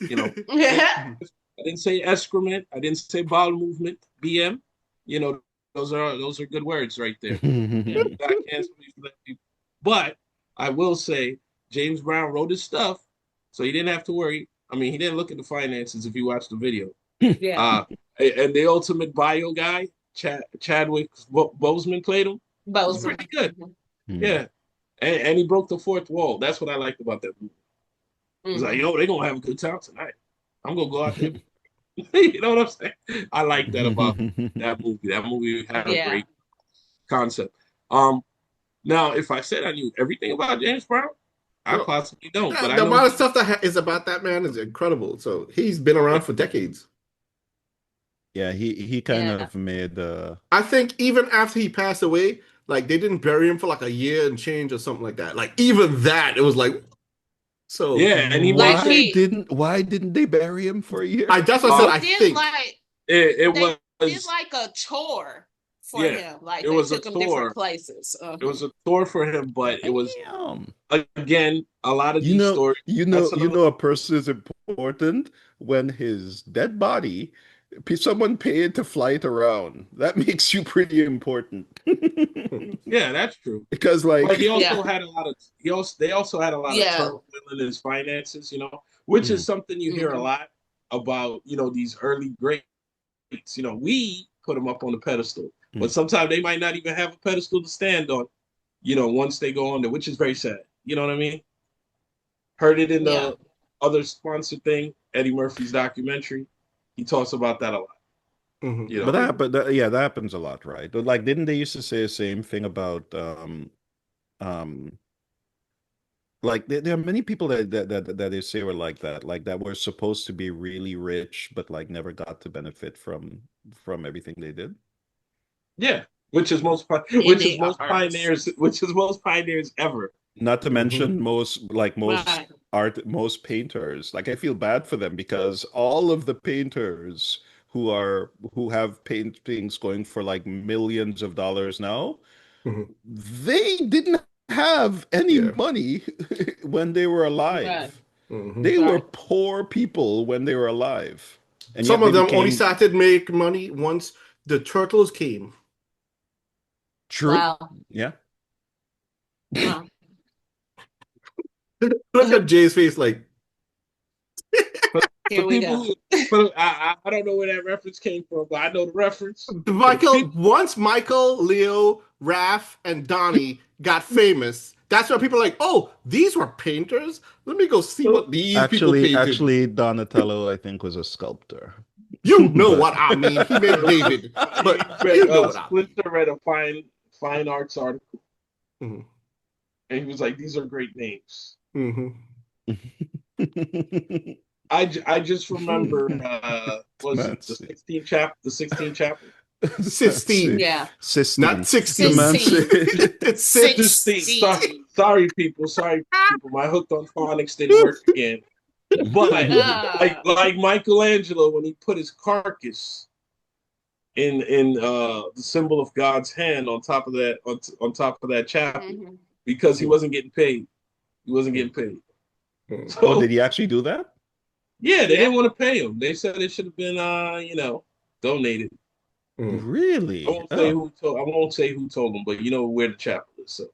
You know, I didn't say excrement. I didn't say bowel movement. BM. You know, those are good words right there. But I will say, James Brown wrote his stuff, so he didn't have to worry. I mean, he didn't look at the finances if you watch the video. Yeah. And the ultimate bio guy, Chadwick Boseman played him. Boseman. Pretty good. Yeah. And he broke the fourth wall. That's what I liked about that movie. He's like, yo, they're going to have a good time tonight. I'm going to go out there. You know what I'm saying? I like that about that movie. That movie had a great concept. Now, if I said I knew everything about James Brown, I possibly don't. But the amount of stuff that is about that man is incredible. So he's been around for decades. Yeah, he kind of made. I think even after he passed away, like they didn't bury him for like a year and change or something like that. Like even that, it was like. So and he why didn't they bury him for a year? That's what I said. I think it was like a tour. For him, like it was took him different places. It was a tour for him, but it was again a lot of these stories. You know, a person is important when his dead body, someone paid to fly it around. That makes you pretty important. Yeah, that's true. Because but he also had a lot of. They also had a lot of turmoil in his finances. You know, which is something you hear a lot about. You know, these early greats. You know, we put them up on the pedestal. But sometimes they might not even have a pedestal to stand on, you know, once they go on there, which is very sad. You know what I mean? Heard it in the other sponsored thing, Eddie Murphy's documentary. He talks about that a lot. Mhm. You But know, yeah, that happens a lot, right? But like, didn't they used to say the same thing about um like there are many people that they say were like that were supposed to be really rich, but like never got to benefit from everything they did. yeah, And which is they most are. pioneers ever. Not to Mhm. mention most Right. most painters. Like I feel bad for them because all of the painters who have paintings going for like millions of dollars now, Mhm. they didn't have any Yeah. money when they were Right. alive. Mhm. They were Right. poor people when they were alive, and Some yet of they them only became started make money once the turtles came. true. Wow. Yeah. Wow. Look at Jay's face, like For Here we people go. who, I don't know where that reference came from, but I know the reference. For the Michael. people, Once Michael, Leo, Raph, and Donnie got famous, that's why people are like, oh, these were painters. Let me go see what these people painted. Actually, Donatello, I think, was a sculptor. You know But what I mean. He made David, he but read you know what I mean. Splinter read a fine arts article, Mhm. and he was like, "These are great names." Mhm. I just remember what was it Semantics. the 16th chapter. Sistine, Yeah. not Sistine. 16. Sistine. It's Stop. 16. 16. Sorry people. My hooked on phonics didn't work again. But Ah. like Michelangelo when he put his carcass in the symbol of God's hand on top of that on top of that chapel Mhm. because he wasn't getting paid. He wasn't getting paid. Oh, did So he actually do that? yeah, they Yeah. didn't want to pay him. They said it should have been donated. Really? Oh. I won't say who told them, but you know where the chapel is. So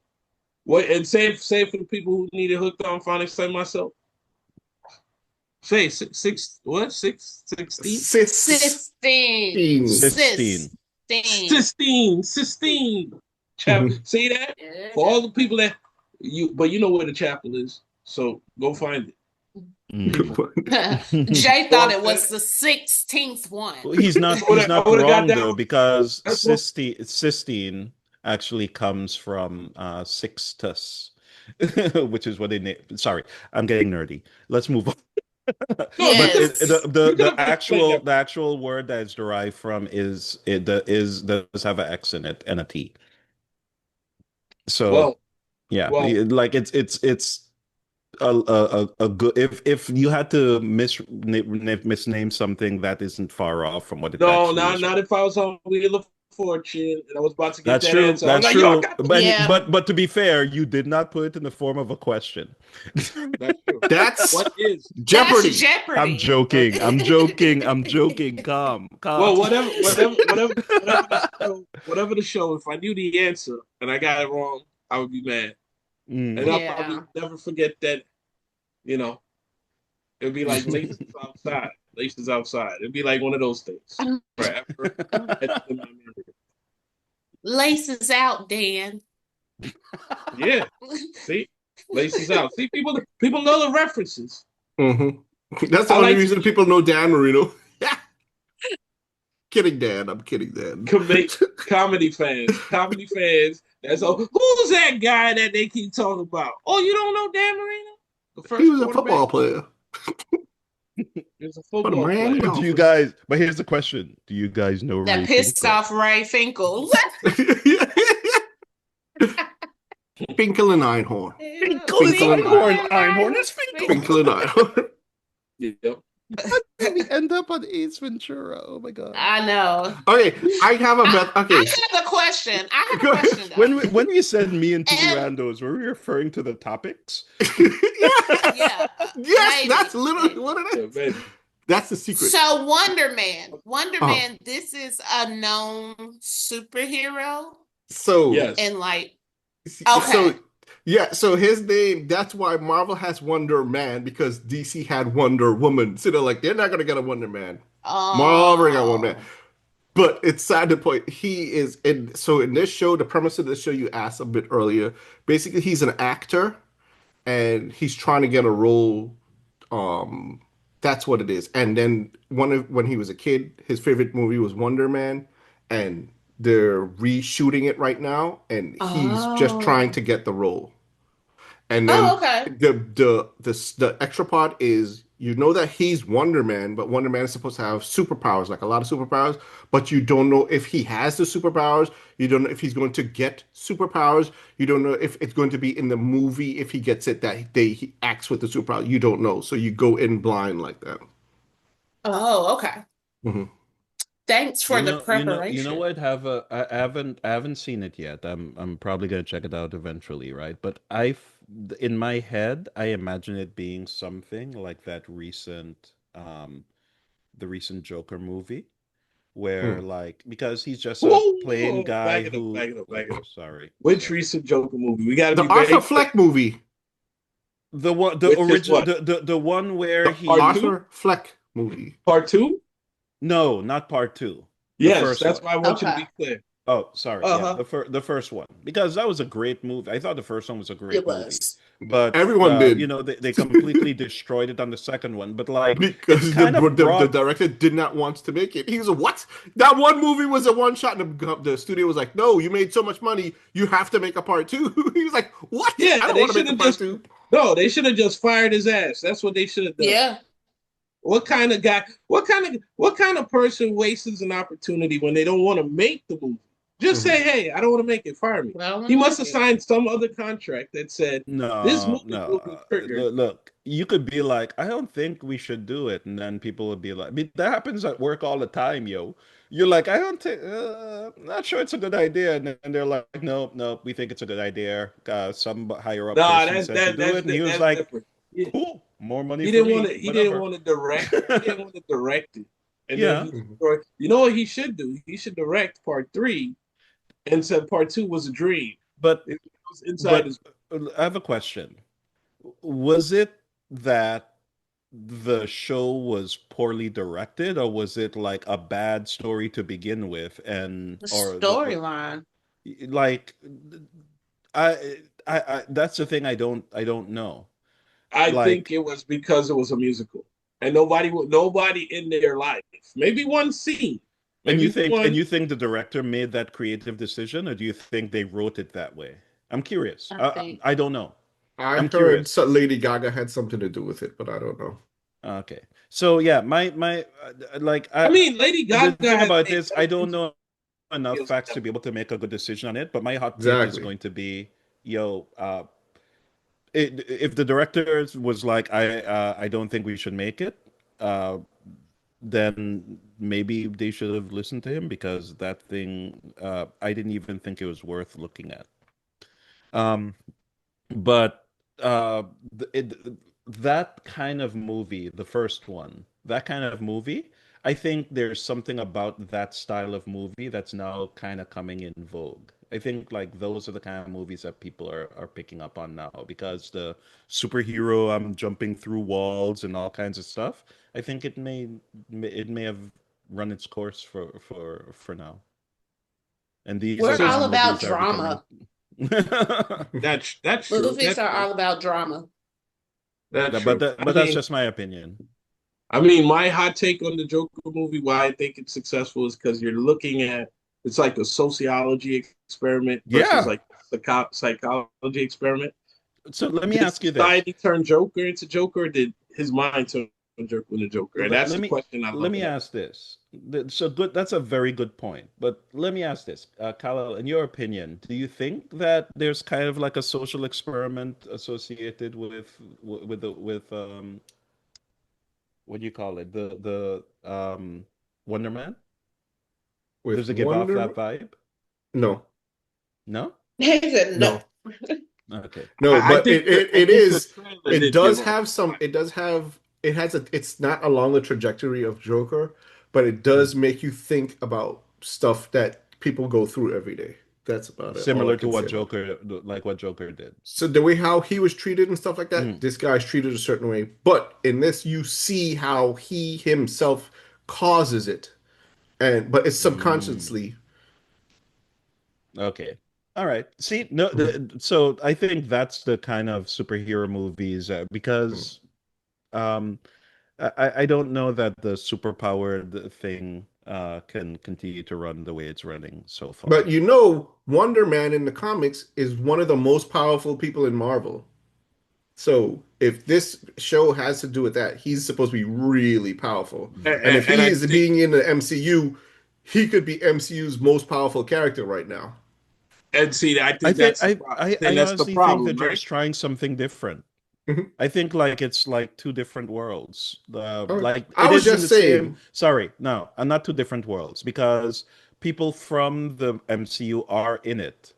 what and same for the people who needed hooked on phonics like myself. Say six 16? Sistine. Sistine. Sistine chapel. Mhm. See that? Yeah. For all the people that but you know where the chapel is. So go find it. Mm. Jay So thought I'm it saying, was the 16th one. Well, he's not I would have got wrong that. though, because That's what cystine actually comes from Sixtus, which is what they name. Sorry, I'm getting nerdy. Let's move on. no, But Yes. you could have explained that. the actual word that is derived from is does have an X in it and a T. So Well, yeah, well, like it's a good if you had to misname something that isn't far off from what it no, actually is, not right? if I was on Wheel of Fortune and I was about to get That's that true. answer. I was That's like, yo, I true. got the Yeah. But to be fair, you did not put it in the form of a question. That's true. That's What is That's Jeopardy. I'm Jeopardy. joking. I'm joking. I'm joking. Calm. Calm. well, whatever the show. If I knew the answer and I got it wrong, I would be mad, and Mm. I'll probably Yeah. never forget that. You know, it'd be like laces outside, laces outside. It'd be like one of those things forever etched in my memory. Laces out, Dan. Yeah, see, laces out. See, people know the references. Mhm. That's the I only like reason people know Dan Marino. Kidding, Dan. I'm kidding, Dan. comedy fans. That's all. Who's that guy that they keep talking about? Oh, you don't know Dan Marino, the He first was a quarterback. football player He's a for the football Miami player. Do you Dolphins. guys? But here's the question: do you guys know That Ray pissed Finkel? off Ray Finkel. Finkel and Einhorn. Finkel is Finkel and Einhorn. Einhorn is Finkel. Finkel and Einhorn. Yep. We end up on Ace Ventura. Oh my god. I know. Okay, I have a bet. I Okay, have a question. I have Go a ahead. question though. When we said me and two And randos, were we referring to the topics? yeah, Yes, maybe, that's literally maybe. what it Yeah, is. maybe. That's the secret. So Wonder Uh, Man, this is a known superhero, so, Yes. and like, so okay, yeah, so his name, that's why Marvel has Wonder Man because DC had Wonder Woman. So they're like, they're not gonna get a Wonder Man. Marvel already got Wonder Man. oh, But it's sad to point he is in so in this show, the premise of this show you asked a bit earlier, basically he's an actor and he's trying to get a role um That's what it is. And then when he was a kid, his favorite movie was Wonder Man, and they're reshooting it right now, and he's just trying Oh. to get the role. And Oh, then okay. the extra part is you know that he's Wonder Man, but Wonder Man is supposed to have superpowers, like a lot of superpowers, but you don't know if he has the superpowers. You don't know if he's going to get superpowers. You don't know if it's going to be in the movie if he gets it that he acts with the superpower. You don't know, so you go in blind like that. Oh, okay. Hmm. Thanks for the You know preparation. what? I haven't seen it yet. I'm probably gonna check it out eventually, right? But in my head, I imagine it being something like that the recent Joker movie, where like because he's just a plain Whoa, guy back it up, who. back it up, back it Oh, up. sorry, Which sorry. recent Joker movie? We got to The be Arthur very clear. Fleck movie. The Which is original, what? the one where The Part he. two? Arthur Fleck movie. Part two? No, not part two. The Yes, first that's one. why I want you to Okay. be clear. Oh, sorry. Yeah, Uh-huh. the first one because that was a great movie. I thought the first one was a It great movie, was. but Everyone did. they completely destroyed it on the second one. But like, it Because kind of the brought director did not want to make it. He was like, "What? That one movie was a one shot." And the studio was like, "No, you made so much money, you have to make a part two." He was like, "What? Yeah, I don't they want to should make a have part just two." no, they should have just fired his ass. That's what they should have done. Yeah. What kind of guy, what kind of person wastes an opportunity when they don't want to make the movie? Just Mhm. say, hey, I don't want to make it, fire me. Well, He must have signed some other contract that said this no, movie will be no. triggered. Look, you could be like, I don't think we should do it, and then people would be like, I mean, that happens at work all the time, yo. You're like, I don't think, not sure it's a good idea, and then they're like, no, no, we think it's a good idea. Some higher up Nah, person said to do it, and he was that's like, different. Yeah. cool, more money He for didn't want me, to. He didn't whatever. want to direct. He didn't want to direct it. And then Yeah, he, Mhm. you know what he should do? He should direct part three, and said part two was a dream. but It was inside but his. I have a question. Was it that the show was poorly directed, or was it like a bad story to begin with, and The or storyline. like I that's the thing I don't know. I think Like, it was because it was a musical, and nobody in their life. Maybe one scene, maybe and one. you think the director made that creative decision, or do you think they wrote it that way? I'm curious. I think. I don't know. I I'm heard curious. Lady Gaga had something to do with it, but I don't know. Okay. So yeah, my like I mean, Lady the Gaga thing has about made this, I better don't music know enough videos facts than to be able to make a good decision on it, but my hot take is Exactly. going to be, yo, if the director was like, I don't think we should make it, uh, then maybe they should have listened to him because that thing, I didn't even think it was worth looking at. Um, but uh, that kind of movie, the first one, that kind of movie, I think there's something about that style of movie that's now kind of coming in vogue. I think like those are the kind of movies that people are picking up on now because the superhero jumping through walls and all kinds of stuff. I think it may have run its course for now. And these are We're the kind all of about movies that are becoming. drama. that's true. Movies are all about drama. That's true. But that's just my opinion. I mean, my hot take on the Joker movie, why I think it's successful, is because you're looking at it's like a sociology experiment versus Yeah. like a psychology experiment. So let me Did ask you this. society turn Joker into Joker, or did his mind turn Joker into Joker? And that's Let the me question I let love me to ask. ask this. So good. That's a very good point. But let me ask this, Khalil. In your opinion, do you think that there's kind of like a social experiment associated with what do you call it? The Wonder Man? With Does it give off Wonder, that vibe? no, No. He said no. no, Okay. no, I but think I it think the is. trailer It did give does off. have some. It does have. It has a. It's not along the trajectory of Joker, but it does make you think about stuff that people go through every day. That's about it. All I Similar to can say what about it. Joker, like what Joker did. So the way how he was treated and stuff like that, Mm. this guy's treated a certain way. But in this, you see how he himself causes it, and but it's Mm. subconsciously. Okay. All right. See, no, so I think that's the kind of superhero movies because um I don't know that the superpowered thing can continue to run the way it's running so far. But you know, Wonder Man in the comics is one of the most powerful people in Marvel. So if this show has to do with that, he's supposed to be really powerful. And if he And I is think, being in the MCU, he could be MCU's most powerful character right now. and see, I I think think that's the, I that's the honestly think problem, they're right? just trying something different. Mhm. I think like it's like two different worlds. All right. Like I it was is in just the saying. same. Sorry, no, not two different worlds because people from the MCU are in it.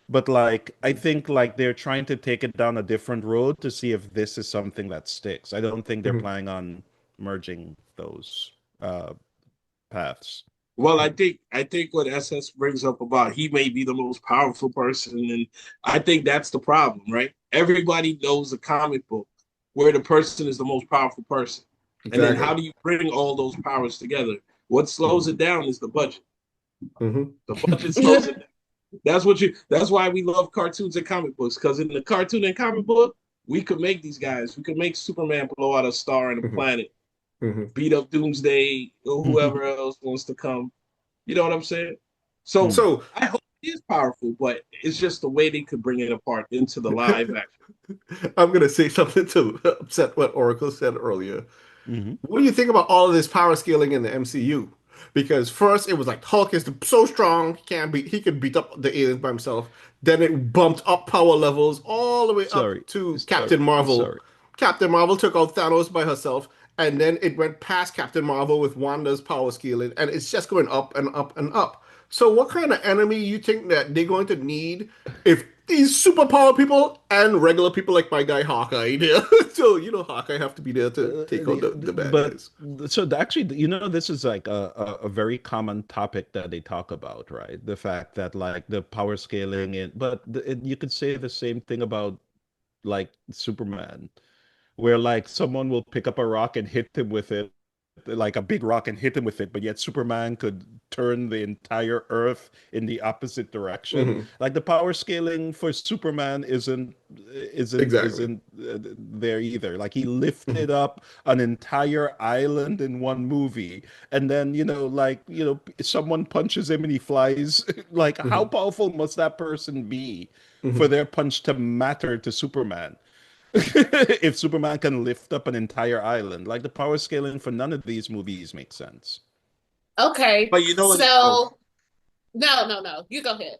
But like I think like they're trying to take it down a different road to see if this is something that sticks. I don't think they're Mhm. planning on merging those paths. Well, I think what SS brings up about he may be the most powerful person, and I think that's the problem, right? Everybody knows a comic book where the person is the most powerful person, and then how Exactly. do you bring all those powers together? What slows it down is the budget. Mhm. The budget slows it down. That's what you. That's why we love cartoons and comic books, because in the cartoon and comic book, we could make these guys. We could make Superman blow out a star and a Mhm. planet, Mhm. beat up Doomsday or whoever else wants to come. You know what I'm saying? So So I hope it is powerful, but it's just the way they could bring it apart into the live action. I'm gonna say something to upset what Oracle said earlier. Hmm. What do you think about all of this power scaling in the MCU? Because first it was like Hulk is so strong he could beat up the aliens by himself. Then it bumped up power levels all the way up Sorry, to sorry, Captain Marvel. sorry. Captain Marvel took out Thanos by herself, and then it went past Captain Marvel with Wanda's power scaling, and it's just going up and up and up. So what kind of enemy you think that they're going to need if these superpower people and regular people like my guy Hawkeye there? So you know Hawkeye have to be there to take out the bad But guys. so actually, you know, this is like a very common topic that they talk about, right? The fact that like the power scaling, but you could say the same thing about like Superman, where like someone will pick up a rock and hit him with it, like a big rock and hit him with it, but yet Superman could turn the entire Earth in the opposite direction. Mhm. Like the power scaling for Superman Exactly. isn't there either. Like he lifted Mhm. up an entire island in one movie, and then someone punches him and he flies. Like how Mhm. powerful must that person be for Mhm. their punch to matter to Superman? If Superman can lift up an entire island, like the power scaling for none of these movies makes sense. Okay, But you know what? Oh, so no. You go ahead.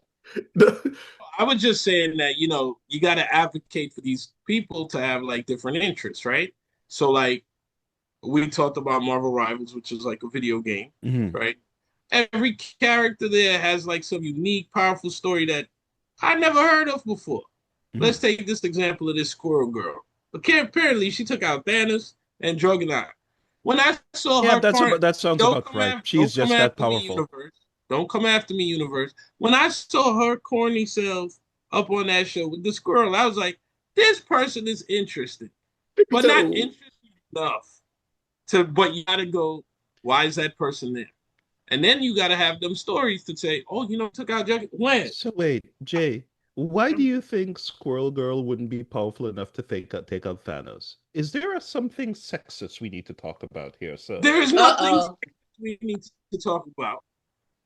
I was just saying that, you got to advocate for these people to have like different interests, right? So, like, we talked about Marvel Rivals, which is like a video game, Hmm. right? Every character there has like some unique, powerful story that I never heard of before. Hmm. Let's take this example of this Squirrel Girl. Okay, apparently she took out Thanos and Juggernaut. When I saw Yeah, her corn, that sounds about right. don't She's come just that after me, powerful. universe. Don't come after me, universe. When I saw her corny self up on that show with the squirrel, I was like, this person is interesting, but not So interesting enough to. But you gotta go. Why is that person there? And then you gotta have them stories to say, oh, took out Juggernaut. When? So wait, Jay, why do you think Squirrel Girl wouldn't be powerful enough to take out Thanos? Is there something sexist we need to talk about here, sir? There is nothing Uh-oh. we need to talk about.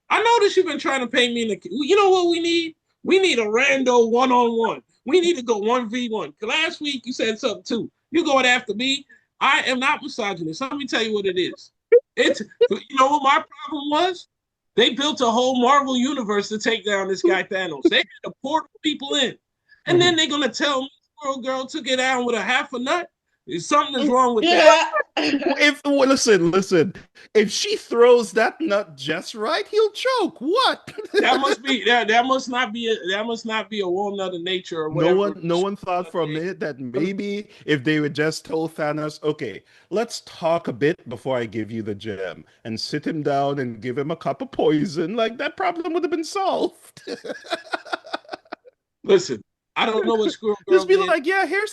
I noticed you've been trying to pay me in the. You know what we need? We need a rando one-on-one. We need to go 1v1. Last week you said something too. You going after me? I am not misogynist. Let me tell you what it is. It's you know what my problem was? They built a whole Marvel universe to take down this guy Thanos. They had to port people in, and then mhm. they're gonna tell me Squirrel Girl took it down with a half a nut. Something is wrong with that. Yeah. If listen, if she throws that nut just right, he'll choke. What? That must be that must not be a walnut of nature or No whatever. one, no one thought for a minute that maybe if they would just told Thanos, okay, let's talk a bit before I give you the gem, and sit him down and give him a cup of poison, like that problem would have been solved. Listen, I don't know what Squirrel Girl Just be did. like, yeah, here's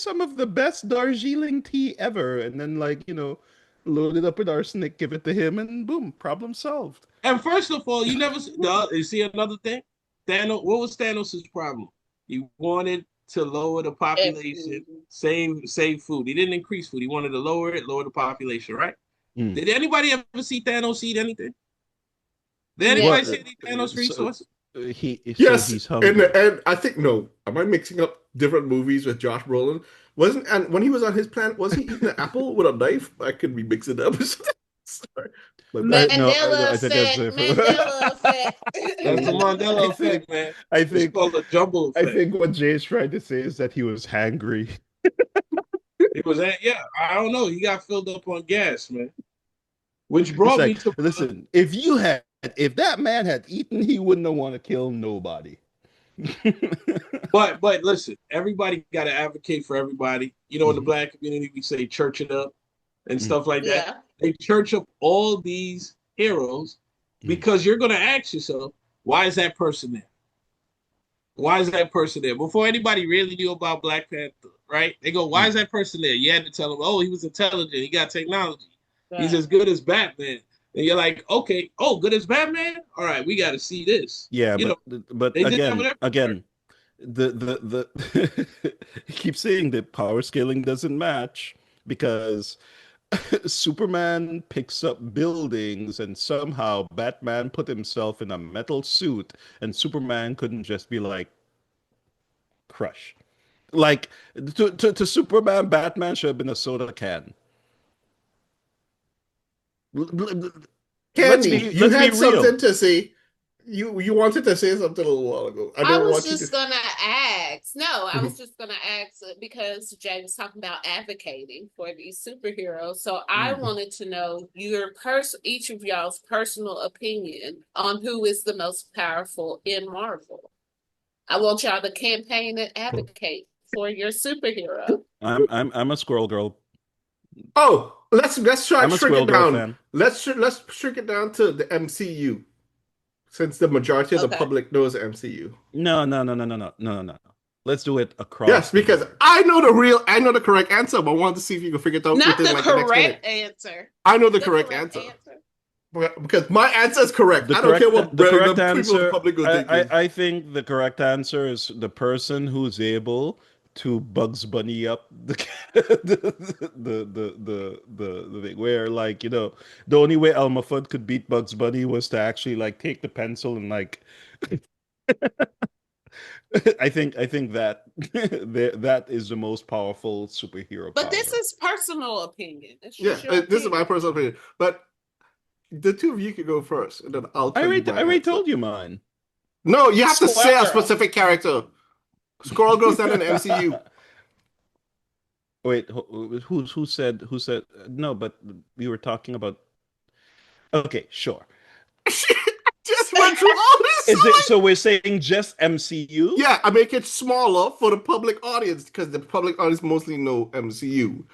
some of the best Darjeeling tea ever, and then like load it up with arsenic, give it to him, and boom, problem solved. And first of all, you see another thing. Thanos. What was Thanos' problem? He wanted to lower the population, save food. He didn't increase food. He wanted to lower the population, right? Did anybody ever see Thanos eat anything? Did anybody see any Thanos resources? Yes, he's in hungry. the end, I think no. Am I mixing up different movies with Josh Brolin? And when he was on his planet, was he eating an apple with a knife? I could be mixing up. Sorry. Mandela I think that's effect. Mandela effect. That's the Mandela effect, man. I think it's called a jumble effect. I think what Jay is trying to say is that he was hangry. It was I don't know. He got filled up on gas, man. Which brought me to listen. If that man had eaten, he wouldn't have want to kill nobody. but listen, everybody got to advocate for everybody. You know, in the Black community, we say church it up and stuff like that. They church up all these heroes because you're going to ask yourself, why is that person there? Why is that person there? Before anybody really knew about Black Panther, right? They go, why is that person there? You had to tell them, oh, he was intelligent. He got technology. Right. He's as good as Batman. And you're like, okay, good as Batman? All right, we got to see this. Yeah, but again, the keep saying that power scaling doesn't match because Superman picks up buildings and somehow Batman put himself in a metal suit and Superman couldn't just be like crush. Like to Superman, Batman should have been a soda can. Candy, you had something to say. You wanted to say something a little while ago. I was just gonna ask. No, I was just gonna ask because Jay was talking about advocating for these superheroes. So I wanted to know each of y'all's personal opinion on who is the most powerful in Marvel. I want y'all to campaign and advocate for your superhero. I'm a squirrel girl. Oh, let's try to shrink it down. Fan. Let's shrink it down to the MCU. Since the majority of the public knows MCU. No. Let's do it across. Yes, because I know the correct answer, but I wanted to see if you can figure it out. Not within, the correct answer. I know the correct answer. Because my answer is correct. I don't care what the correct answer. The public will think. I think the correct answer is the person who's able to Bugs Bunny up the thing where, like, you know, the only way Elmer Fudd could beat Bugs Bunny was to actually like take the pencil and like I think that that is the most powerful superhero but power. This is personal opinion. This is my personal opinion. But the two of you could go first and then I'll tell I already told you mine. No, you have to say a specific character. Squirrel Girl's not in the MCU. Wait, who said no? But we were talking about. Okay, sure. Just went through all this. So we're saying just MCU? Yeah, I make it smaller for the public audience because the public audience mostly know MCU.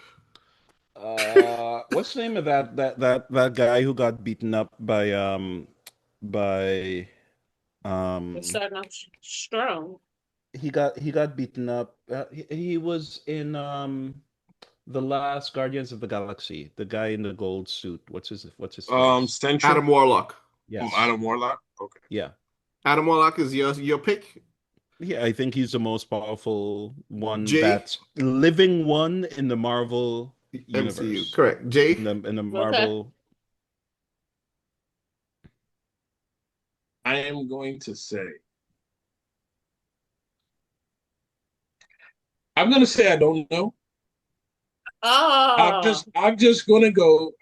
What's the name of that guy who got beaten up by starting off strong. He got beaten up. He was in the last Guardians of the Galaxy. The guy in the gold suit. What's his name? Adam Warlock. Yes. Adam Warlock. Okay. Yeah. Adam Warlock is your pick. Yeah, I think he's the most powerful one. That's living one in the Marvel universe. MCU. Correct. Jay in the Marvel. I am going to say. I'm gonna say I don't know. Oh. I'm just gonna go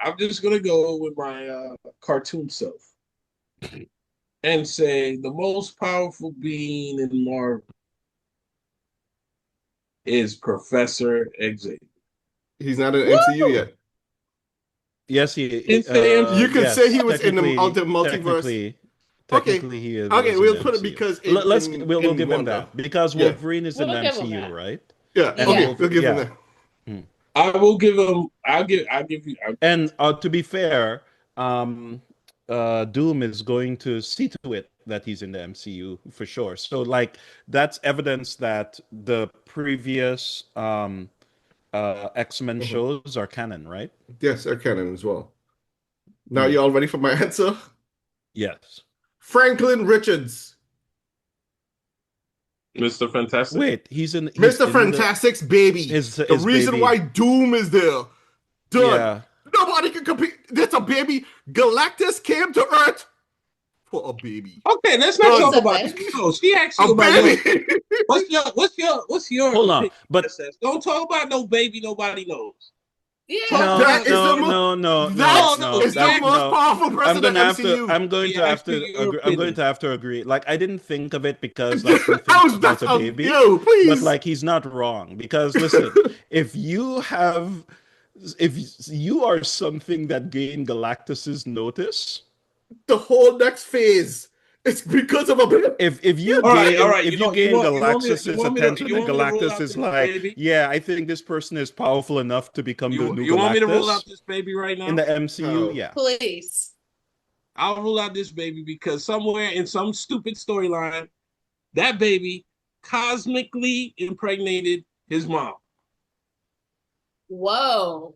with my cartoon self and say the most powerful being in Marvel is Professor Xavier. He's not in MCU yet. Yes, he. You could say he was in the multiverse. Technically, he is. Okay, we'll put it because we'll give him that because Wolverine is in the MCU, right? Yeah. Okay, we'll give him that. I will give him. I'll give you. And to be fair, Doom is going to see to it that he's in the MCU for sure. So, like, that's evidence that the previous X-Men shows are canon, right? Yes, they're canon as well. Now, you all ready for my answer? Yes. Franklin Richards. Mr. Fantastic. Wait, he's Mr. in Fantastic's baby. his The reason baby. why Doom is there. Done. Yeah. Nobody can compete. That's a baby. Galactus came to Earth for a baby. Okay, let's not Done. talk about this. No, she asked you A about baby. what's your Hold on, opinion, but Princess? Don't talk about no baby nobody knows. Yeah. no, That is the no, That no, is the that- most no. powerful person I'm gonna in have MCU. to. I'm going to Yeah, have to. actually, your Agree, I'm going opinion. to have to agree. Like, I didn't think of it because like you think That's about a baby, yo, please. but like he's not wrong because listen, if you are something that gained Galactus's notice, the whole next phase. It's because of a baby. if you All right, gain all right, if you you know- gain you want me to- Galactus's you want me to- attention, you and want me to roll Galactus out is this like, baby? yeah, I think this person is powerful enough to become the new You want me to roll Galactus out this baby right now? in the MCU, No. yeah. Please. I'll rule out this baby because somewhere in some stupid storyline, that baby cosmically impregnated his mom. Whoa.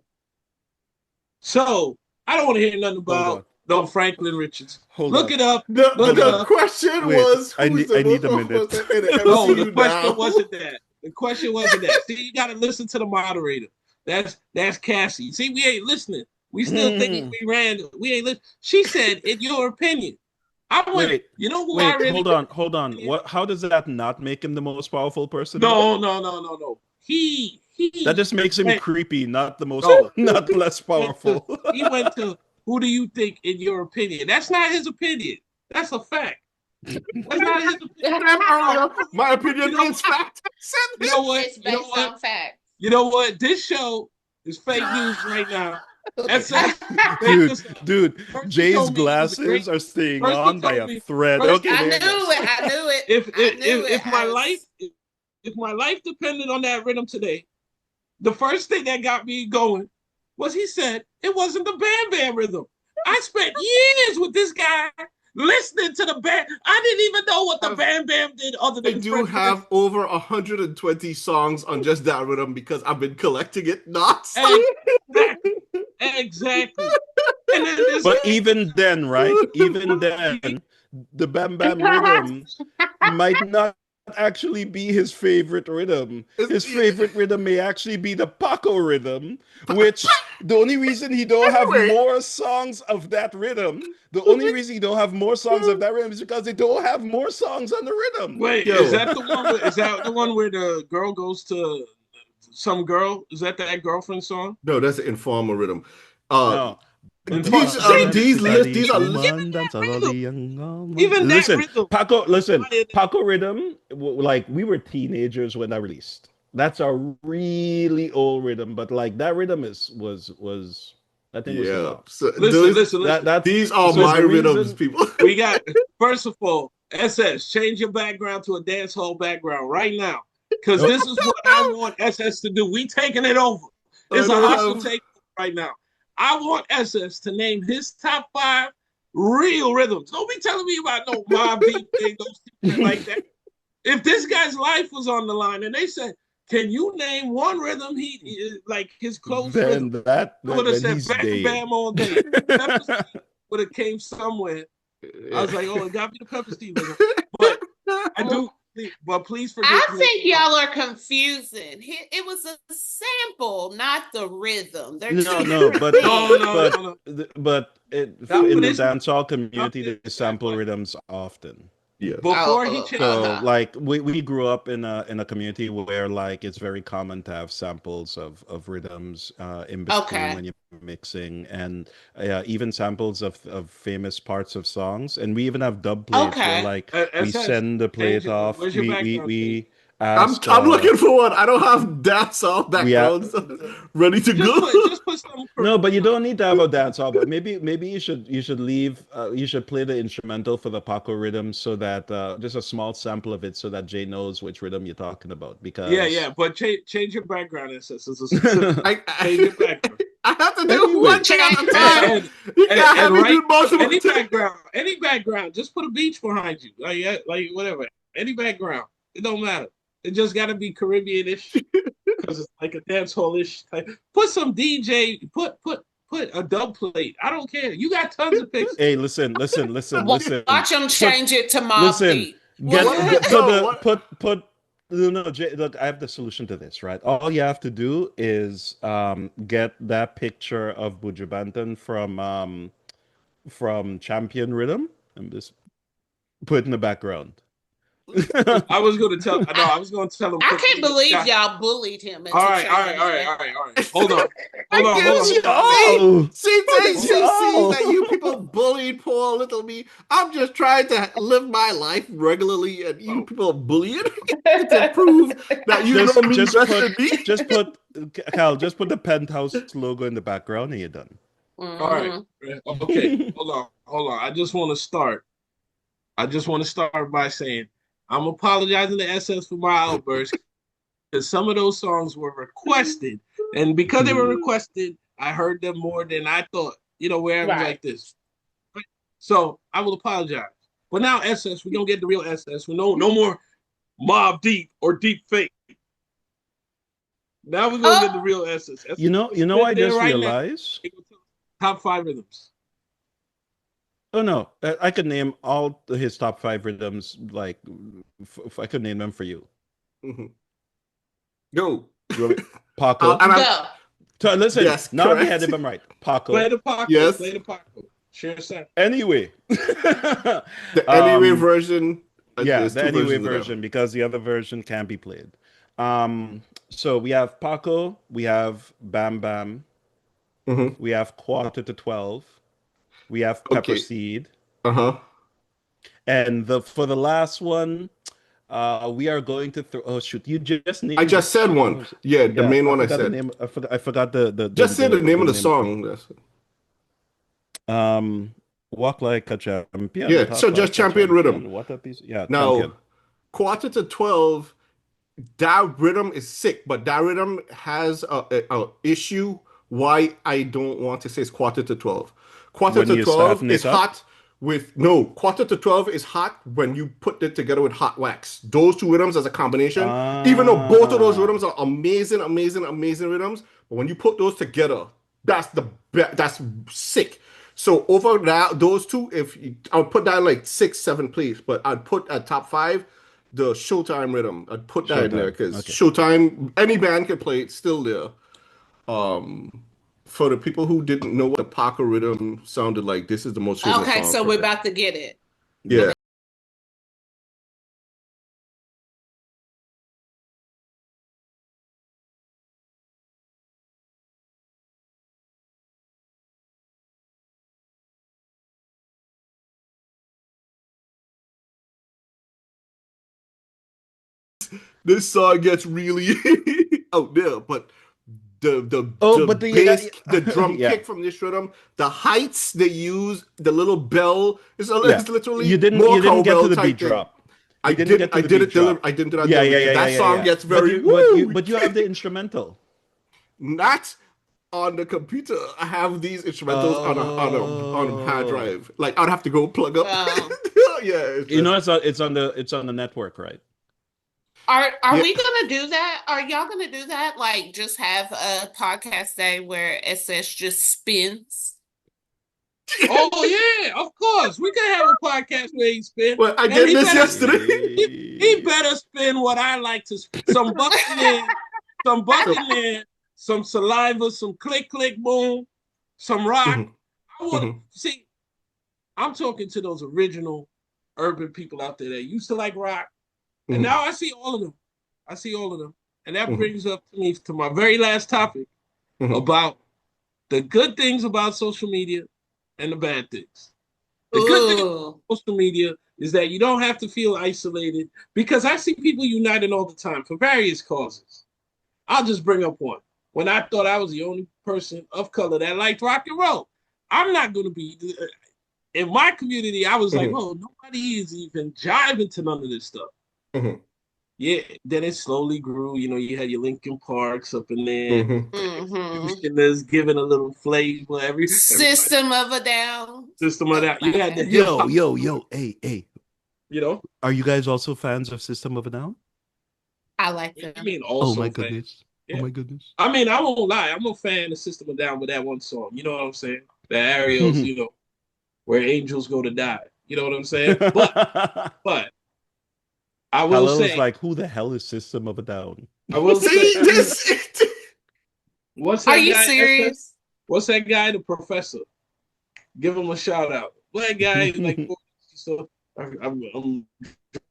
So I don't want to hear nothing Hold on. about no Franklin Richards. Hold Look on. it up. The Look it the up. question Wait, was I who's need- the I need most a powerful minute. person in the No, MCU the question now. wasn't that. The question wasn't that. See, you got to listen to the moderator. That's Cassie. See, we ain't listening. We still thinking we ran. We ain't listening. She said, in your opinion. I went, Wait, you know who I Wait, really hold on. What? How does that not make him the most powerful person? No. He That just makes him went- creepy, not the most, No. not less went to- powerful. he went to who do you think in your opinion? That's not his opinion. That's a fact. That's not his opinion. My opinion You know is fact. You know what? It's You based know what? on facts. You know what? This show is fake news right now. SS, Dude, First you Jay's told me he was a glasses great- are staying first you on by told a me- thread. first- Okay, I there knew it is. it. I knew it. if I knew if it. my I was- life if my life depended on that rhythm today, the first thing that got me going was he said it wasn't the Bam Bam rhythm. I spent years with this guy listening to the band. I didn't even know what the Bam Bam did other I than do have over 120 songs on just that rhythm because I've been collecting it not. Exactly. And then this But even then, right? Even then, the Bam Bam rhythm might not actually be his favorite rhythm. His favorite rhythm may actually be the Paco rhythm, which the only reason he don't have more songs of that rhythm, the only reason he don't have more songs of that rhythm is because they don't have more songs on the rhythm. Wait, Yo. is that the one where the girl goes to some girl? Is that girlfriend song? No, that's the informal rhythm. No. These are Even that listen, rhythm. Paco rhythm, like we were teenagers when that released. That's a really old rhythm, but like that rhythm was I think was yeah. top. So Listen. these are so my the rhythms, reason- people. We got, first of all, SS, change your background to a dance hall background right now. Because this is what I want SS to do. We taking it over. It's a hostile takeover right now. I want SS to name his top 5 real rhythms. Don't be telling me about no Mobb Deep thing, no shit like that. If this guy's life was on the line and they said, can you name one rhythm he like his close Then rhythm? that I would have then said he's Bam dead. Bam all day. Pepper Steve would have came somewhere. I was like, oh, it got me the Pepper Steve rhythm. But I do, but please forgive I me. think y'all are confusing. It was a sample, not the rhythm. They're No, two no, different but things. but That in the is- dancehall community, they That's sample like- rhythms often. Yes. Before he Oh, changed, So like we grew up in a community where like it's very common to have samples of rhythms in between Okay. when you're mixing, and even samples of famous parts of songs, and we even have dub plates Okay. where like we SS, send the plate your- off. where's your We background ask. I'm looking for one. I don't have dancehall backgrounds ready to go. just put some. No, but you don't need to have a dancehall. But maybe you should leave. You should play the instrumental for the Paco rhythm so that just a small sample of it so that Jay knows which rhythm you're talking about. Because Yeah, but change your background, SS. It's a specific- change your background. I have to do Anyway. one thing at a time. And, You can't have me do multiple any things. background, just put a beach behind you, like whatever. Any background, it don't matter. It just got to be Caribbean-ish because it's like a dance hall-ish type. Put some DJ. Put a dub plate. I don't care. You got tons of picks. Hey, listen. Watch them change it to Mobb Listen. Deep. Jay, look, I have the solution to this, right? All you have to do is get that picture of Buju Banton from Champion Rhythm and just put it in the background. I was going to tell him. I can't believe y'all bullied him. All right. Hold on. See that you people bullied poor little me. I'm just trying to live my life regularly, and you people bullying to prove that you know me better than me. Just put the Penthouse logo in the background, and you're done. All right. Okay. Hold on. I just want to start by saying I'm apologizing to SS for my outburst because some of those songs were requested, and because they were requested, I heard them more than I thought. Where I was like this. Right? So I will apologize. But now SS, we're gonna get the real SS. No more Mob Deep or Deep Fake. Now we're gonna get the real SS. You know, I just realized top 5 rhythms. Oh no, I could name all his top 5 rhythms. Like, I could name them for you. Mm-hmm. Go, Paco. Listen, yes, now I had him right. Paco. Play the Paco. Yes. Play the Paco. Sure, sir. Anyway, the anyway version. Yeah, the anyway version, because the other version can't be played. So we have Paco. We have Bam Bam. Mm-hmm. We have Quarter to 12. We have Pepper Seed. And for the last one, we are going to throw. Oh shoot! You just named. I just said one. Yeah, the main one I said. I forgot the. Just say the name of the song. Walk Like a Champion. Yeah, so just Champion Rhythm. What a piece. Yeah. Now, Champion. Quarter to 12. That rhythm is sick, but that rhythm has a issue. Why I don't want to say it's Quarter to 12. Quarter to 12 is hot with Quarter to 12 is hot when you put it together with Hot Wax. Those two rhythms as a combination, even though both of those rhythms are amazing rhythms, but when you put those together, that's sick. So over that, those two, I would put that like 6, 7 place, but I'd put at top 5 the Showtime rhythm. I'd put that in there because Showtime, any band can play it, still there. For the people who didn't know what the Paco rhythm sounded like, this is the most famous song. Okay, so we're about to get it. Yeah. This song gets really out there, but the drum kick from this rhythm, the heights they use, the little bell, it's literally you didn't get to the beat drop. I didn't do that. Yeah. That song gets very. But you have the instrumental. Not on the computer. I have these instrumentals on a hard drive. Like I'd have to go plug up. Yeah, it's on the network, right? Are we gonna do that? Are y'all gonna do that? Like just have a podcast day where SS just spins? Oh yeah, of course. We can have a podcast where he spins. Well, I did this yesterday. He better spin what I like to spin. Some Buccaneer, some Saliva, some click click boom, some rock. I want see. I'm talking to those original urban people out there that used to like rock. And now I see all of them. And that brings up to my very last topic about the good things about social media and the bad things. The good thing about social media is that you don't have to feel isolated, because I see people united all the time for various causes. I'll just bring up one. When I thought I was the only person of color that liked rock and roll, I'm not going to be... In my community, I was like, oh, nobody is even jiving to none of this stuff. Yeah, then it slowly grew. You had your Linkin Parks up in there. There's giving a little flavor. System of a Down. You had the yo, hey. Are you guys also fans of System of a Down? I like them. I mean, also. Oh my goodness. Yeah. Oh my goodness. I mean, I won't lie. I'm a fan of System of a Down with that one song. You know what I'm saying? The Ariels, where angels go to die. You know what I'm saying? But I will Khalil is say, like, who the hell is System of a Down? I will See say, this? what's Are that you guy? serious? What's that guy? The professor. Give him a shout out. Black guy, like 40, so I'm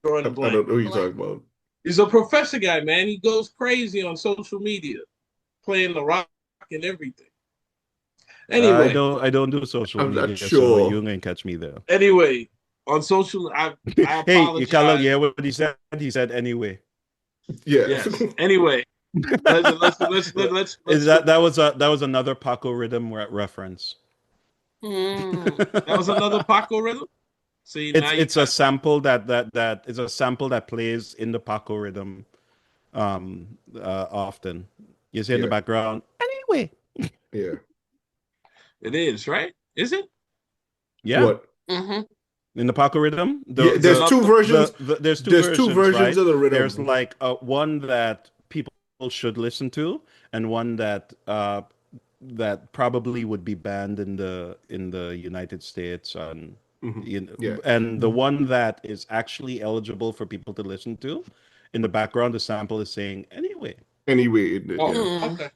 drawing I a blank. don't know who you're talking about. He's a professor guy, man. He goes crazy on social media, playing the rock and everything. Anyway, I don't do social I'm not media, so sure. you ain't catch me there. anyway, on social, I Hey, apologize. Khalil, yeah, what he said? He said anyway. Yeah. Yes. Anyway, let's Is that was another Paco rhythm reference? Mm. that was another Paco rhythm. See, now It's a sample that is a sample that plays in the Paco rhythm often. You see in the Yeah. background. Anyway. Yeah. it is, right? Is it? Yeah. What? Mm-hmm. In the Paco rhythm, Yeah, there's two versions. There's There's two versions right? of the rhythm. There's like one that people should listen to, and one that that probably would be banned in the United States, and Yeah. and the one that is actually eligible for people to listen to. In the background, the sample is saying anyway. Anyway, Oh, yeah. Mm. okay.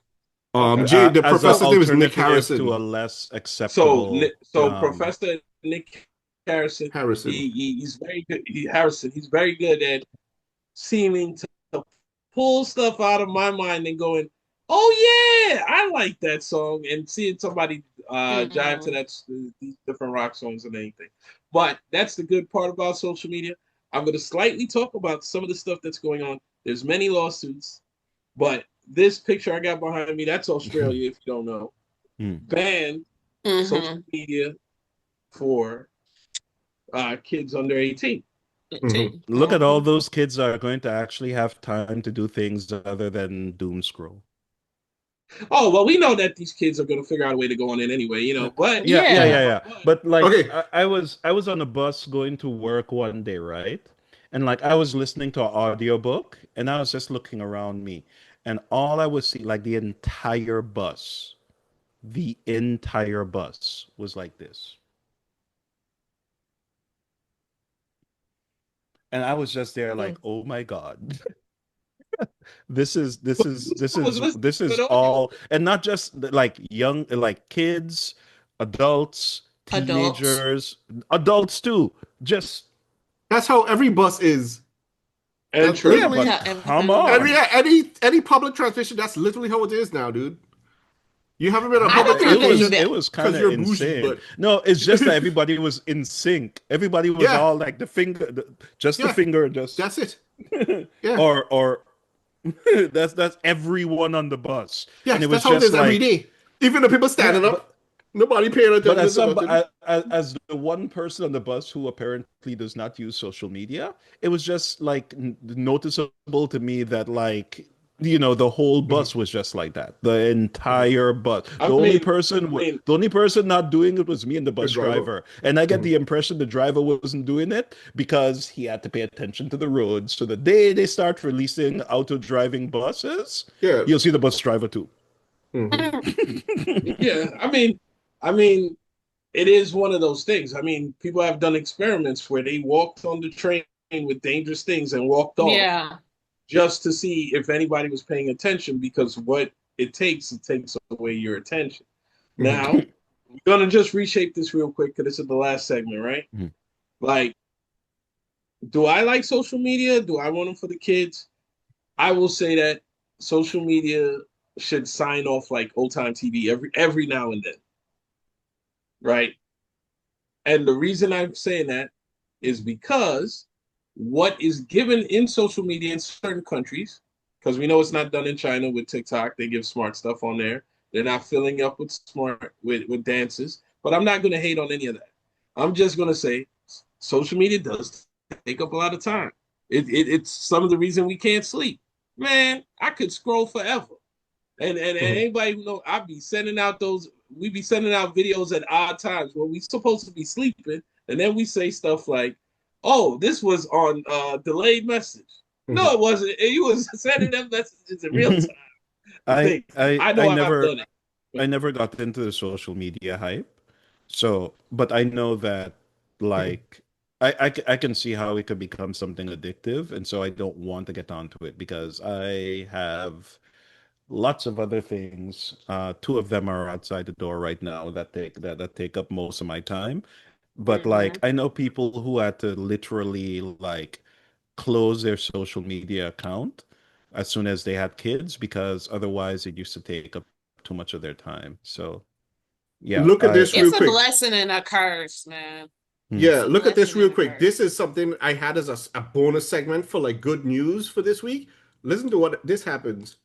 Jay, the As professor's an name is Nick alternative Harrison. to a less acceptable. So Professor Nick Harrison, Harrison. he's very good. He's very good at seeming to pull stuff out of my mind and going, "Oh yeah, I like that song," and seeing somebody jive to these different rock songs and anything. But that's the good part about social media. I'm going to slightly talk about some of the stuff that's going on. There's many lawsuits, but this picture I got behind me, that's Australia, if you don't know, banned social media for kids under 18. Look at all those kids that are going to actually have time to do things other than doom scroll. Oh, well, we know that these kids are going to figure out a way to go on it anyway, you know. But yeah. But like, Okay. I was on a bus going to work one day, right? And like, I was listening to an audiobook, and I was just looking around me, and all I was seeing, like, the entire bus was like this. And I was just there like, oh my God. This is all, and not just like young, like kids, adults, teenagers, adults too. Just that's how every bus is. And true. Yeah, but come on. Any public transportation, that's literally how it is now, dude. You haven't been on I public don't transportation. It was kind of you're insane. bougie, but... No, it's just that everybody was in sync. Everybody was all like the finger, the finger, just that's it. Yeah. Or that's everyone on the bus. Yeah, and it that's was how it just is every day. Even the people standing up, nobody paying attention. But as the one person on the bus who apparently does not use social media, it was just like noticeable to me that, like, you know, the whole bus was just like that. The entire bus. The only person not doing it was me and the bus driver. And I get the impression the driver wasn't doing it because he had to pay attention to the roads. So the day they start releasing auto-driving buses, you'll see the bus driver too. Yeah, I mean, it is one of those things. I mean, people have done experiments where they walked on the train with dangerous things and walked off. Yeah. Just to see if anybody was paying attention, because what it takes away your attention. Now, we're going to just reshape this real quick because this is the last segment, right? Like, do I like social media? Do I want them for the kids? I will say that social media should sign off like old time TV every now and then, right? And the reason I'm saying that is because what is given in social media in certain countries, because we know it's not done in China with TikTok. They give smart stuff on there. They're not filling up with with dances. But I'm not going to hate on any of that. I'm just going to say social media does take up a lot of time. It's some of the reason we can't sleep. Man, I could scroll forever. And anybody who know, we be sending out videos at odd times when we supposed to be sleeping, and then we say stuff like, "Oh, this was on delayed message." No, it wasn't. You was sending them messages in real time. I never got into the social media hype. So, but I know that, like, I can see how it could become something addictive, and so I don't want to get onto it because I have lots of other things. Two of them are outside the door right now that take up most of my time. But like Mhm. I know people who had to literally like close their social media account as soon as they had kids because otherwise it used to take up too much of their time. So yeah, Look at I this real It's a quick. blessing and a curse, man. Yeah, It's a look at this blessing real and a quick. curse. This is something I had as a bonus segment for like good news for this week. Listen to what this happens.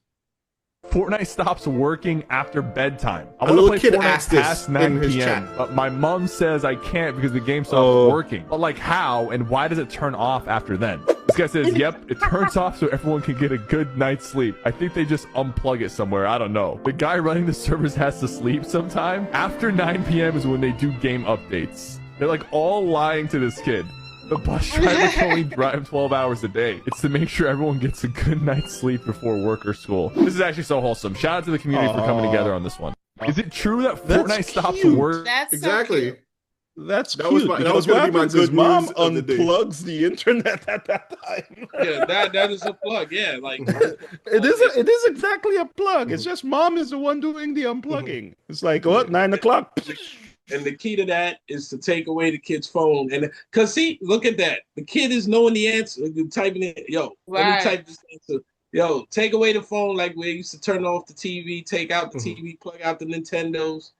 Fortnite stops working after bedtime. I A want to little play kid Fortnite asked this past in 9 his p.m. chat. But my mom says I can't because the game stops Oh. working. But like how and why does it turn off after then? This guy says, yep, it turns off so everyone can get a good night's sleep. I think they just unplug it somewhere. I don't know. The guy running the servers has to sleep sometime. After 9 p.m. is when they do game updates. They're like all lying to this kid. The bus driver can only drive 12 hours a day. It's to make sure everyone gets a good night's sleep before work or school. This is actually so wholesome. Shout out to the community for coming together on this one. Is it true that That's Fortnite stops cute. work? That's so Exactly. cute. That's That cute was my- that because was what gonna be my happens is good mom news of the day. unplugs the internet at that time. Yeah, that is a plug. Yeah, like It is exactly a plug. It's just mom is the one doing the unplugging. It's like what 9 o'clock. And the key to that is to take away the kid's phone. And because see, look at that. The kid is knowing the answer, typing it, yo, let me Right. type this answer. Yo, take away the phone like we used to turn off the TV, take out the Mhm. TV, plug out the Nintendos.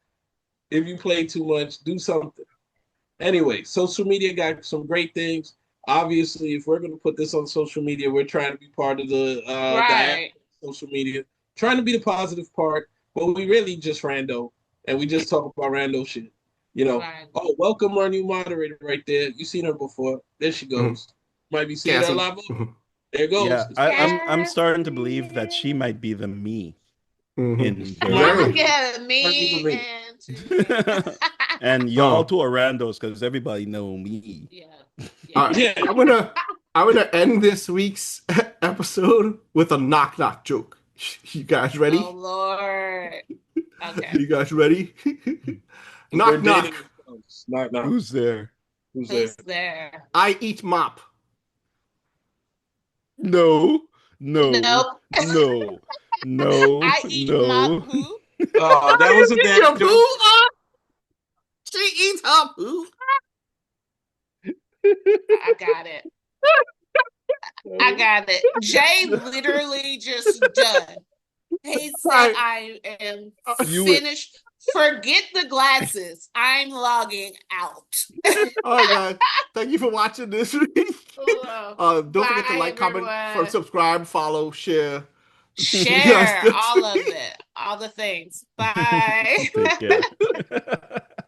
If you play too much, do something. Anyway, social media got some great things. Obviously, if we're going to put this on social media, we're trying to be part of the Right. social media, trying to be the positive part, but we really just rando, and we just talk about rando shit. You know, Right. oh, welcome our new moderator right there. You've seen her before. There she goes. Might be seeing her a Cassie. lot more. There it goes. Yeah, I'm starting to believe that she might be the me Mhm. in Exactly. Yeah, Might me be and and y'all two are randos because everybody know me. yeah. Yeah. I'm gonna end this week's episode with a knock knock joke. You guys ready? Oh Lord. Okay. You guys ready? They're knock knock. dating themselves. Knock knock. Who's there? Who's there? Who's there? I eat mop. No, no, Nope. no, no, I eat no. my poo. Oh, that was a Eat bad your joke. poo, huh? She eats her poo. I got it. I got it. Jay literally just done. He said, Right. I am You- finished. Forget the glasses. I'm logging out. All right, guys. Thank you for watching this week. Don't forget to Bye, like, comment, everyone. subscribe, follow, share. Share Yes, all of it. All the things. Bye. Take care.